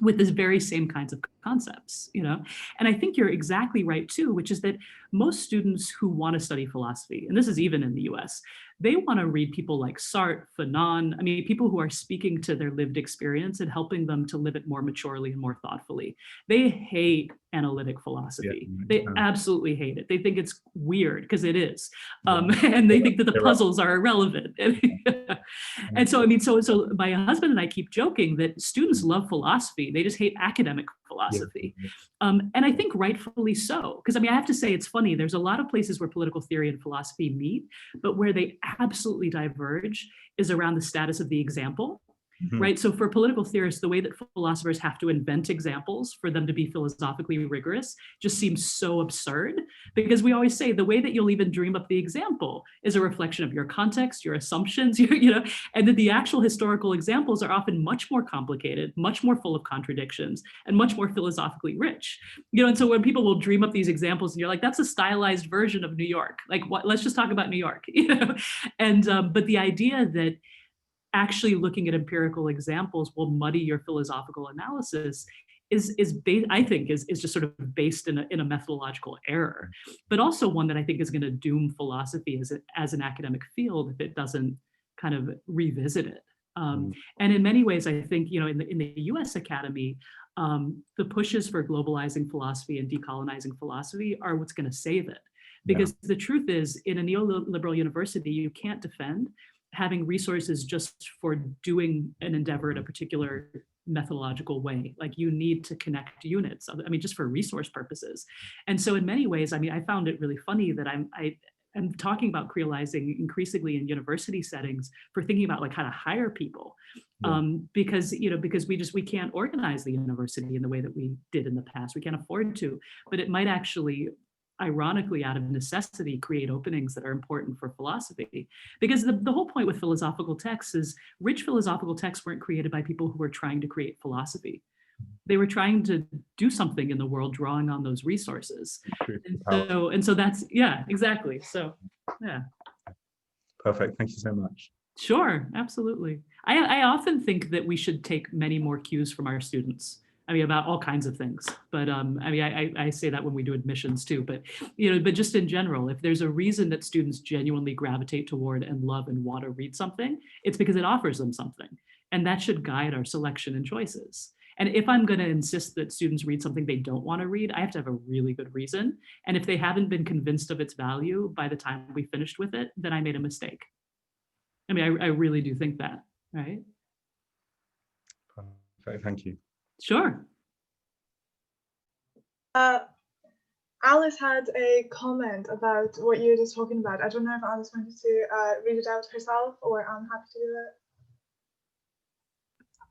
with this very same kinds of concepts, you know? And I think you're exactly right too, which is that most students who want to study philosophy, and this is even in the US, they want to read people like Sartre, Fanon, I mean, people who are speaking to their lived experience and helping them to live it more maturely and more thoughtfully. They hate analytic philosophy. They absolutely hate it. They think it's weird, because it is. And they think that the puzzles are irrelevant. And so, I mean, so my husband and I keep joking that students love philosophy. They just hate academic philosophy. And I think rightfully so, because I mean, I have to say, it's funny. There's a lot of places where political theory and philosophy meet, but where they absolutely diverge is around the status of the example. right? So for political theorists, the way that philosophers have to invent examples for them to be philosophically rigorous just seems so absurd, because we always say the way that you'll even dream up the example is a reflection of your context, your assumptions, and that the actual historical examples are often much more complicated, much more full of contradictions, and much more philosophically rich. And so when people will dream up these examples and you're like, that's a stylized version of New York. Like, what? Let's just talk about New York, And but the idea that actually looking at empirical examples will muddy your philosophical analysis I think is just sort of based in a methodological error, but also one that I think is going to doom philosophy as an academic field if it doesn't kind of revisit it. And in many ways, I think, in the US Academy, the pushes for globalizing philosophy and decolonizing philosophy are what's going to save it. Because the truth is, in a neoliberal university, you can't defend having resources just for doing an endeavor in a particular methodological way. Like, you need to connect units, just for resource purposes. And so in many ways, I found it really funny that I'm talking about creolizing increasingly in university settings for thinking about like how to hire people. Because we can't organize the university in the way that we did in the past. We can't afford to, but it might actually, ironically, out of necessity, create openings that are important for philosophy. Because the whole point with philosophical texts is rich philosophical texts weren't created by people who were trying to create philosophy. They were trying to do something in the world, drawing on those resources. And so that's, exactly. So, Perfect. Thank you so much. Sure, absolutely. I often think that we should take many more cues from our students. About all kinds of things, but I say that when we do admissions too, but but just in general, if there's a reason that students genuinely gravitate toward and love and want to read something, it's because it offers them something, and that should guide our selection and choices. And if I'm going to insist that students read something they don't want to read, I have to have a really good reason. And if they haven't been convinced of its value by the time we finished with it, then I made a mistake. I really do think that, right? Perfect. Thank you. Sure. Alice had a comment about what you were just talking about. I don't know if Alice wanted to read it out herself, or I'm happy to do it.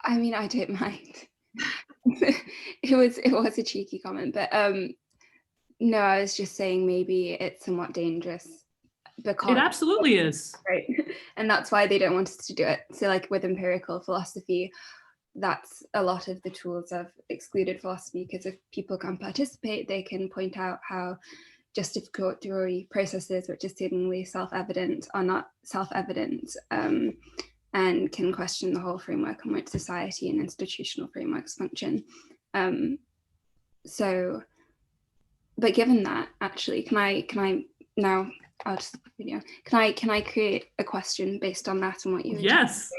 I don't mind. It was a cheeky comment, but no, I was just saying maybe it's somewhat dangerous because it absolutely is. Right. And that's why they don't want us to do it. So like with empirical philosophy, that's a lot of the tools of excluded philosophy, because if people can participate, they can point out how justificatory processes, which are seemingly self-evident, are not self-evident, and can question the whole framework on which society and institutional frameworks function. But given that, actually, can I now, I'll just stop the video. Can I create a question based on that and what you were Yes.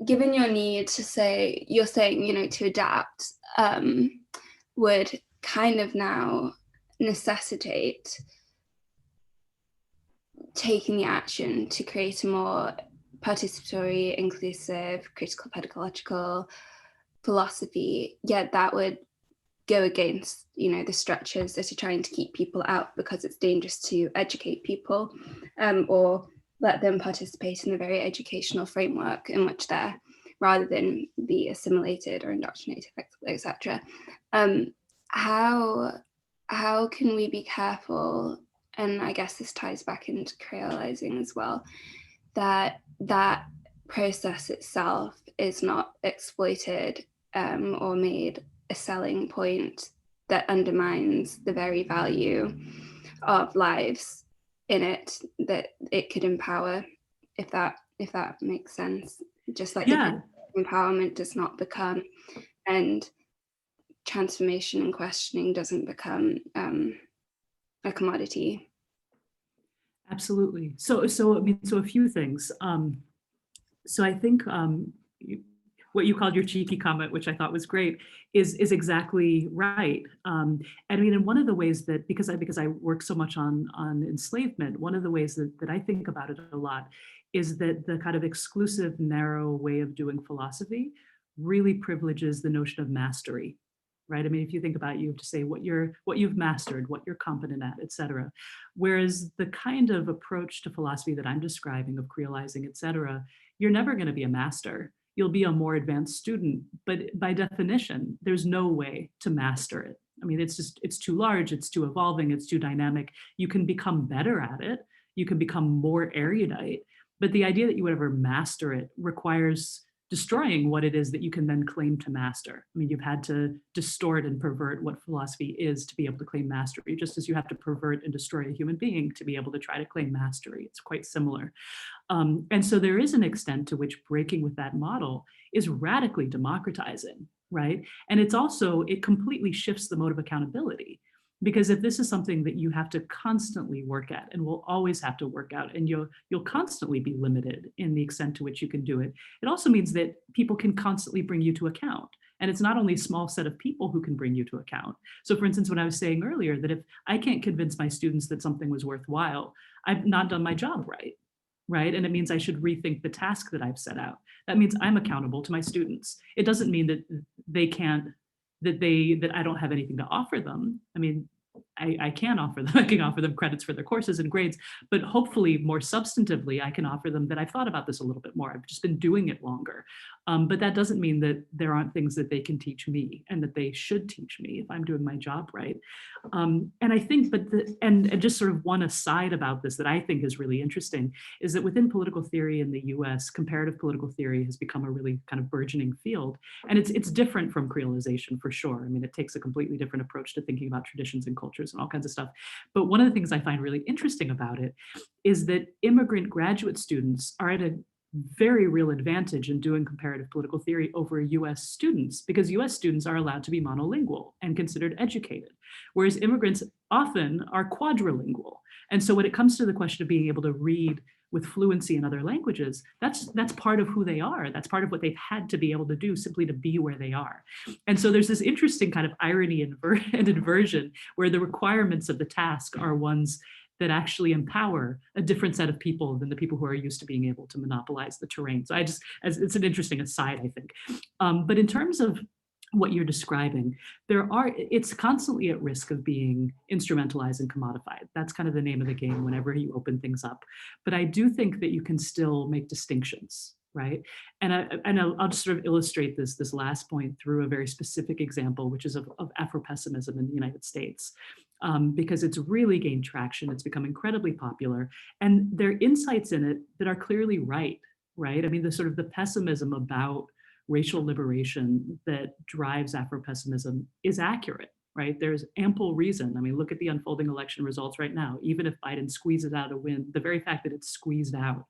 Given your need to say, you're saying, to adapt would kind of now necessitate taking the action to create a more participatory, inclusive, critical pedagogical philosophy, yet that would go against, the structures that are trying to keep people out because it's dangerous to educate people or let them participate in the very educational framework in which they're, rather than be assimilated or indoctrinated, etc. How can we be careful, and I guess this ties back into creolizing as well, that process itself is not exploited or made a selling point that undermines the very value of lives in it that it could empower, if that makes sense. Just like the empowerment does not become, and transformation and questioning doesn't become a commodity. Absolutely. So a few things. So I think what you called your cheeky comment, which I thought was great, is exactly right. And in one of the ways that, because I work so much on enslavement, one of the ways that I think about it a lot is that the kind of exclusive, narrow way of doing philosophy really privileges the notion of mastery. right? I mean, if you think about it, you have to say what you've mastered, what you're competent at, et cetera. Whereas the kind of approach to philosophy that I'm describing of creolizing, et cetera, you're never going to be a master. You'll be a more advanced student, but by definition, there's no way to master it. I mean, it's too large, it's too evolving, it's too dynamic. You can become better at it. You can become more erudite, but the idea that you would ever master it requires destroying what it is that you can then claim to master. I mean, you've had to distort and pervert what philosophy is to be able to claim mastery, just as you have to pervert and destroy a human being to be able to try to claim mastery. It's quite similar. And so there is an extent to which breaking with that model is radically democratizing, right? And it's also, it completely shifts the mode of accountability. Because if this is something that you have to constantly work at and will always have to work out, and you'll constantly be limited in the extent to which you can do it, it also means that people can constantly bring you to account. And it's not only a small set of people who can bring you to account. So for instance, when I was saying earlier that if I can't convince my students that something was worthwhile, I've not done my job right? And it means I should rethink the task that I've set out. That means I'm accountable to my students. It doesn't mean that they can't, that I don't have anything to offer them. I mean, I can offer them, I can offer them credits for their courses and grades, but hopefully more substantively, I can offer them that I've thought about this a little bit more. I've just been doing it longer. But that doesn't mean that there aren't things that they can teach me and that they should teach me if I'm doing my job right. And I think, and just sort of one aside about this that I think is really interesting is that within political theory in the US, comparative political theory has become a really kind of burgeoning field. And it's different from creolization for sure. I mean, it takes a completely different approach to thinking about traditions and cultures and all kinds of stuff. But one of the things I find really interesting about it is that immigrant graduate students are at a very real advantage in doing comparative political theory over US students, because US students are allowed to be monolingual and considered educated, whereas immigrants often are quadrilingual. And so when it comes to the question of being able to read with fluency in other languages, that's part of who they are. That's part of what they've had to be able to do simply to be where they are. And so there's this interesting kind of irony and inversion where the requirements of the task are ones that actually empower a different set of people than the people who are used to being able to monopolize the terrain. So it's an interesting aside, I think. But in terms of what you're describing, it's constantly at risk of being instrumentalized and commodified. That's kind of the name of the game whenever you open things up. But I do think that you can still make distinctions, right? And I'll just sort of illustrate this last point through a very specific example, which is of Afropessimism in the United States. Because it's really gained traction, it's become incredibly popular, and there are insights in it that are clearly right? I mean, the pessimism about racial liberation that drives Afropessimism is accurate, right? There's ample reason. I mean, look at the unfolding election results right now. Even if Biden squeezes out a win, the very fact that it's squeezed out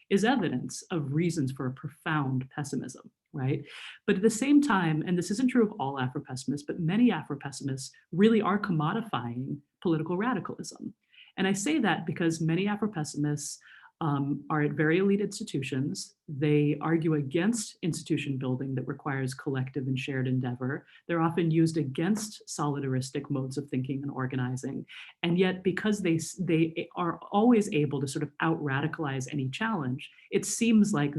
is evidence of reasons for a profound pessimism, right? But at the same time, and this isn't true of all Afropessimists, but many Afropessimists really are commodifying political radicalism. And I say that because many Afropessimists are at very elite institutions. They argue against institution building that requires collective and shared endeavor. They're often used against solidaristic modes of thinking and organizing. And yet, because they are always able to sort of out-radicalize any challenge, it seems like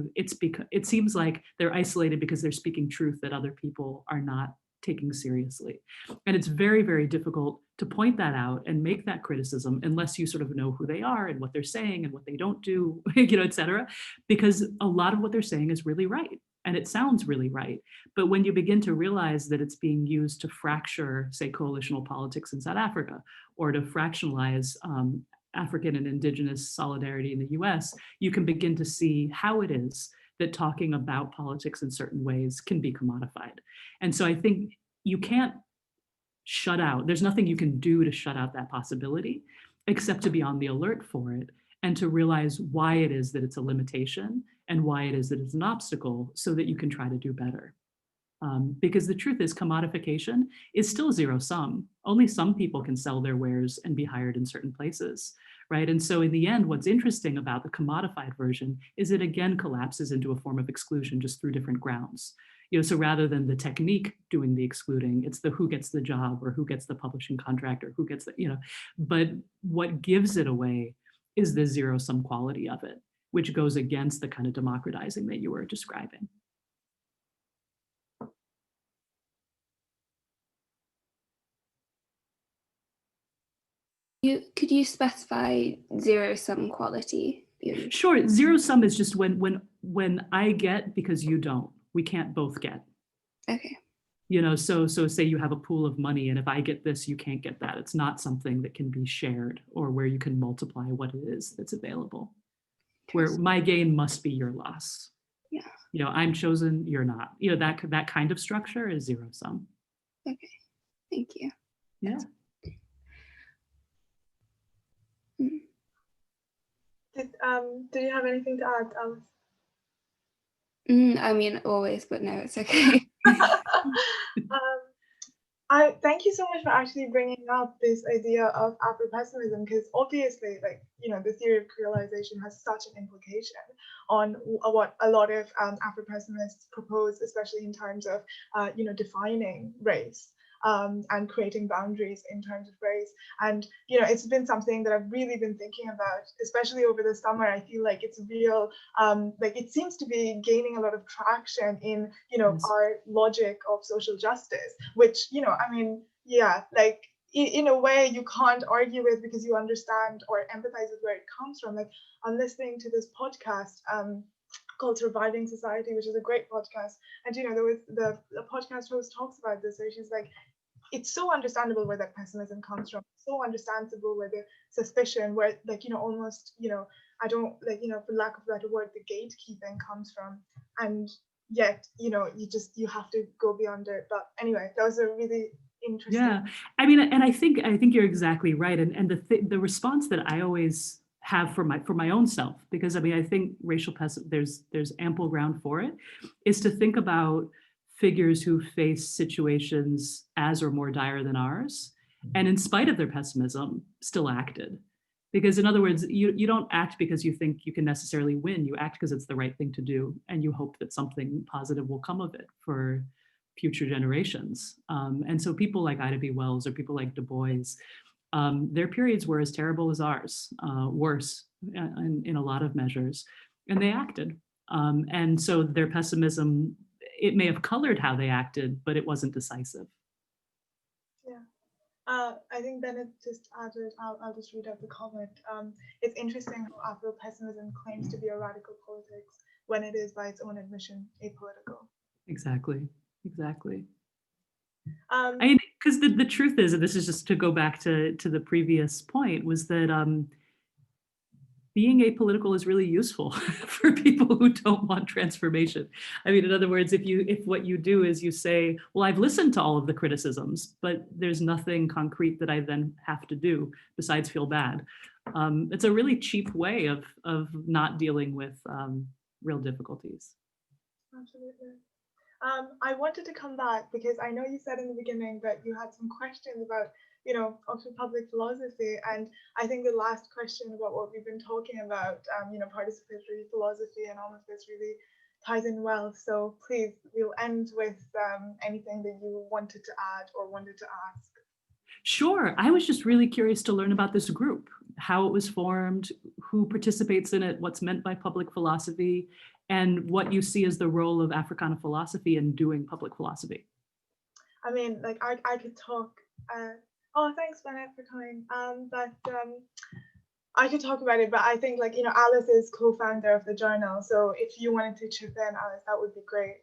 they're isolated because they're speaking truth that other people are not taking seriously. And it's very, very difficult to point that out and make that criticism unless you sort of know who they are and what they're saying and what they don't do, et cetera, because a lot of what they're saying is really right. And it sounds really right. But when you begin to realize that it's being used to fracture, say, coalitional politics in South Africa, or to fractionalize African and indigenous solidarity in the US, you can begin to see how it is that talking about politics in certain ways can be commodified. And so I think you can't shut out, there's nothing you can do to shut out that possibility, except to be on the alert for it and to realize why it is that it's a limitation and why it is that it's an obstacle so that you can try to do better. Because the truth is commodification is still zero sum. Only some people can sell their wares and be hired in certain places, right? And so in the end, what's interesting about the commodified version is it again collapses into a form of exclusion just through different grounds. So rather than the technique doing the excluding, it's the who gets the job or who gets the publishing contract or who gets the, but what gives it away is the zero sum quality of it, which goes against the kind of democratizing that you were describing. Could you specify zero-sum quality? Sure. Zero sum is just when I get because you don't. We can't both get. Okay. You know, so say you have a pool of money, and if I get this, you can't get that. It's not something that can be shared or where you can multiply what it is that's available. Where my gain must be your loss. Yeah. You know, I'm chosen, you're not. You know, that kind of structure is zero sum. Okay. Thank you. Yeah. Do you have anything to add, Alice? I mean, always, but no, it's okay. I thank you so much for actually bringing up this idea of Afropessimism, because obviously, like, you know, the theory of creolization has such an implication on what a lot of Afropessimists propose, especially in terms of, you know, defining race. And creating boundaries in terms of race. And, you know, it's been something that I've really been thinking about, especially over the summer. I feel like it's real, like it seems to be gaining a lot of traction in, you know, our logic of social justice, which, you know, I mean, yeah, like in a way you can't argue with because you understand or empathize with where it comes from. Like I'm listening to this podcast, called Surviving Society, which is a great podcast. And, you know, there was the podcast host talks about this, where she's like, it's so understandable where that pessimism comes from, so understandable where the suspicion, where, like, you know, almost, you know, I don't, like, you know, for lack of a better word, the gatekeeping comes from. And yet, you know, you have to go beyond it. But anyway, that was a really interesting. Yeah, I mean, and I think you're exactly right. And the response that I always have for my own self, because I mean, I think racial pessimism, there's ample ground for it, is to think about figures who face situations as or more dire than ours, and in spite of their pessimism, still acted. Because in other words, you don't act because you think you can necessarily win. You act because it's the right thing to do, and you hope that something positive will come of it for future generations. And so people like Ida B. Wells or people like Du Bois, their periods were as terrible as ours, worse in a lot of measures, and they acted. And so their pessimism, it may have colored how they acted, but it wasn't decisive. Yeah. I think Bennett just added, I'll just read out the comment. It's interesting how Afropessimism claims to be a radical politics when it is, by its own admission, apolitical. Exactly. I mean, because the truth is, and this is just to go back to the previous point, was that being apolitical is really useful for people who don't want transformation. I mean, in other words, if what you do is you say, well, I've listened to all of the criticisms, but there's nothing concrete that I then have to do besides feel bad. It's a really cheap way of not dealing with real difficulties. Absolutely. I wanted to come back because I know you said in the beginning that you had some questions about, you know, Oxford public philosophy, and I think the last question about what we've been talking about, you know, participatory philosophy and all of this really ties in well. So please, we'll end with anything that you wanted to add or wanted to ask. Sure. I was just really curious to learn about this group, how it was formed, who participates in it, what's meant by public philosophy, and what you see as the role of Africana philosophy in doing public philosophy. I mean, like I could talk. Oh, thanks, Bennett, for coming. But I could talk about it, but I think, like, you know, Alice is co-founder of the journal. So if you wanted to chip in, Alice, that would be great.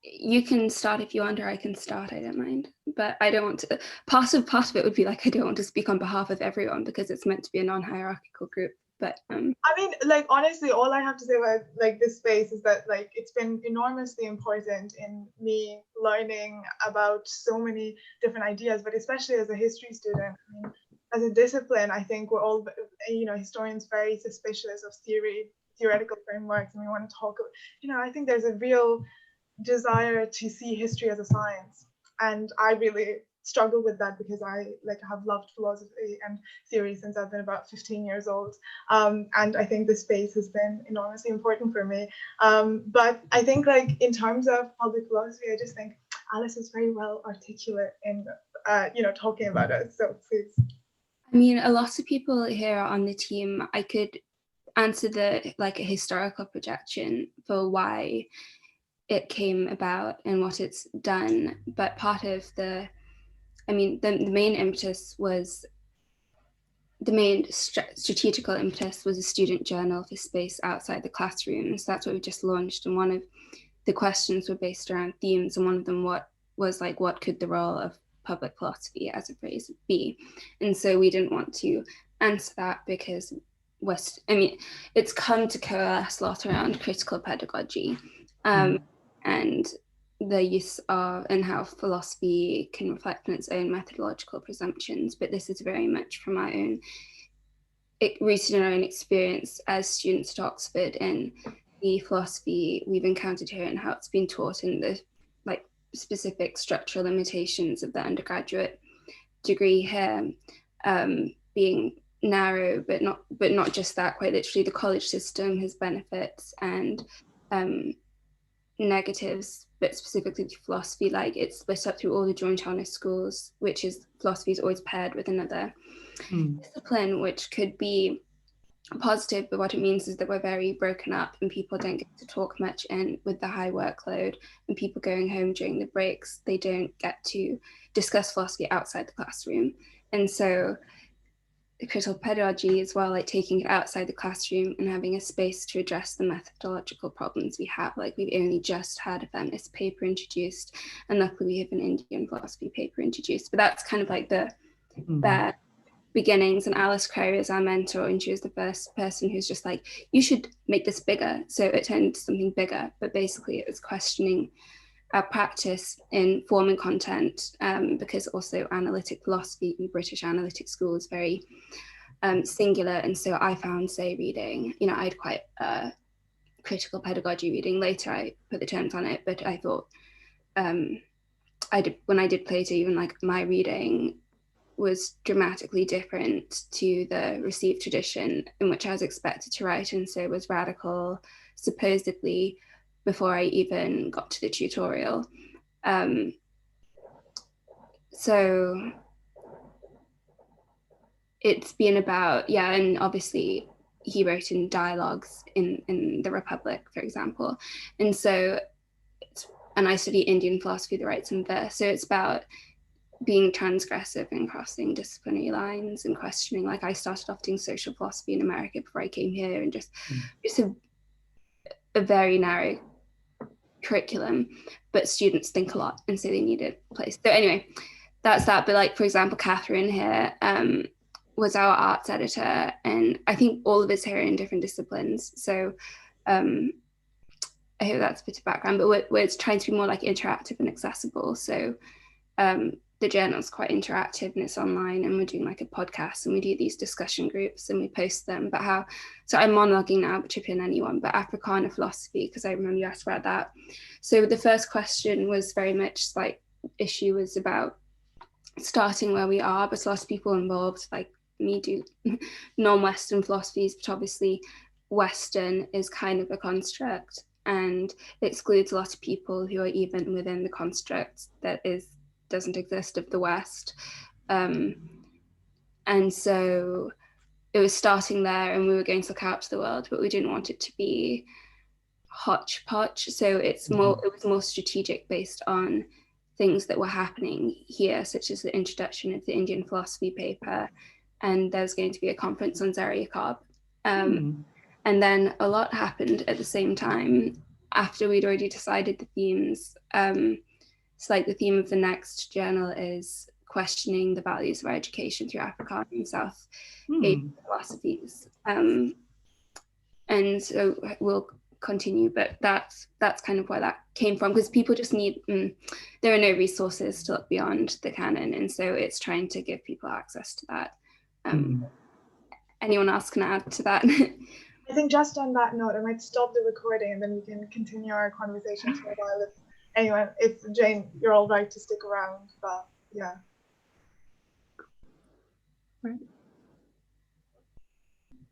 You can start if you want, or I can start, I don't mind. But I don't want to, part of it would be like, I don't want to speak on behalf of everyone because it's meant to be a non-hierarchical group. But I mean, like, honestly, all I have to say about, like, this space is that, like, it's been enormously important in me learning about so many different ideas, but especially as a history student. I mean, as a discipline, I think we're all, you know, historians very suspicious of theoretical frameworks, and we want to talk, you know, I think there's a real desire to see history as a science, and I really struggle with that because I, like, have loved philosophy and theory since I've been about 15 years old, and I think this space has been enormously important for me, but I think, like, in terms of public philosophy, I just think Alice is very well articulate in you know, talking about it, so please. I mean, a lot of people here on the team, I could answer a historical projection for why it came about and what it's done, but part of the I mean, the main impetus was, the main strategical impetus was a student journal for space outside the classroom. So that's what we just launched. And one of the questions were based around themes, and one of them was like, what could the role of public philosophy as a phrase be? And so we didn't want to answer that because it's come to coalesce a lot around critical pedagogy, and the use of, and how philosophy can reflect on its own methodological presumptions. But this is very much from our own, rooted in our own experience as students at Oxford, and the philosophy we've encountered here and how it's been taught, in the like specific structural limitations of the undergraduate degree here, being narrow, but not just that. Quite literally, the college system has benefits and negatives, but specifically to philosophy, like it's split up through all the joint honours schools, which is, philosophy is always paired with another discipline, which could be positive, but what it means is that we're very broken up and people don't get to talk much, and with the high workload and people going home during the breaks, they don't get to discuss philosophy outside the classroom. And so the critical pedagogy as well, like taking it outside the classroom and having a space to address the methodological problems we have. Like we've only just had a feminist paper introduced, and luckily we have an Indian philosophy paper introduced, but that's kind of like the bare beginnings. And Alice Crary is our mentor, and she was the first person who's just like, you should make this bigger. So it turned into something bigger, but basically it was questioning our practice in forming content, because also analytic philosophy in British analytic school is very singular. And so I found, say, reading, you know, I had quite critical pedagogy reading. Later I put the terms on it, but I thought when I did Plato, even like my reading was dramatically different to the received tradition in which I was expected to write, and so was radical, supposedly, before I even got to the tutorial. So it's been about, yeah, and obviously he wrote in dialogues in the Republic, for example. And so, and I study Indian philosophy, the rights and verse. So it's about being transgressive and crossing disciplinary lines and questioning. Like I started off doing social philosophy in America before I came here, and just a very narrow curriculum, but students think a lot, and so they need a place. So anyway, that's that. But like, for example, Catherine here was our arts editor, and I think all of us here are in different disciplines. So I hope that's a bit of background, but we're trying to be more like interactive and accessible. So the journal is quite interactive and it's online, and we're doing like a podcast, and we do these discussion groups and we post them. But how, so I'm monologuing now, but chip in anyone, but Africana philosophy, because I remember you asked about that. So the first question was very much like, issue was about starting where we are, but a lot of people involved, like me, do non-Western philosophies, but obviously Western is kind of a construct, and it excludes a lot of people who are even within the construct that doesn't exist of the West. And so it was starting there, and we were going to look out to the world, but we didn't want it to be hodgepodge. So it's more, it was more strategic, based on things that were happening here, such as the introduction of the Indian philosophy paper, and there's going to be a conference on Zaria-Cobb. And then a lot happened at the same time after we'd already decided the themes. So like the theme of the next journal is questioning the values of our education through Africana and South Asian philosophies. And so we'll continue, but that's kind of where that came from, because people just need, there are no resources to look beyond the canon, and so it's trying to give people access to that. Anyone else can add to that? I think just on that note, I might stop the recording and then we can continue our conversation for a while. Anyway, if Jane, you're all right to stick around, but yeah. Right.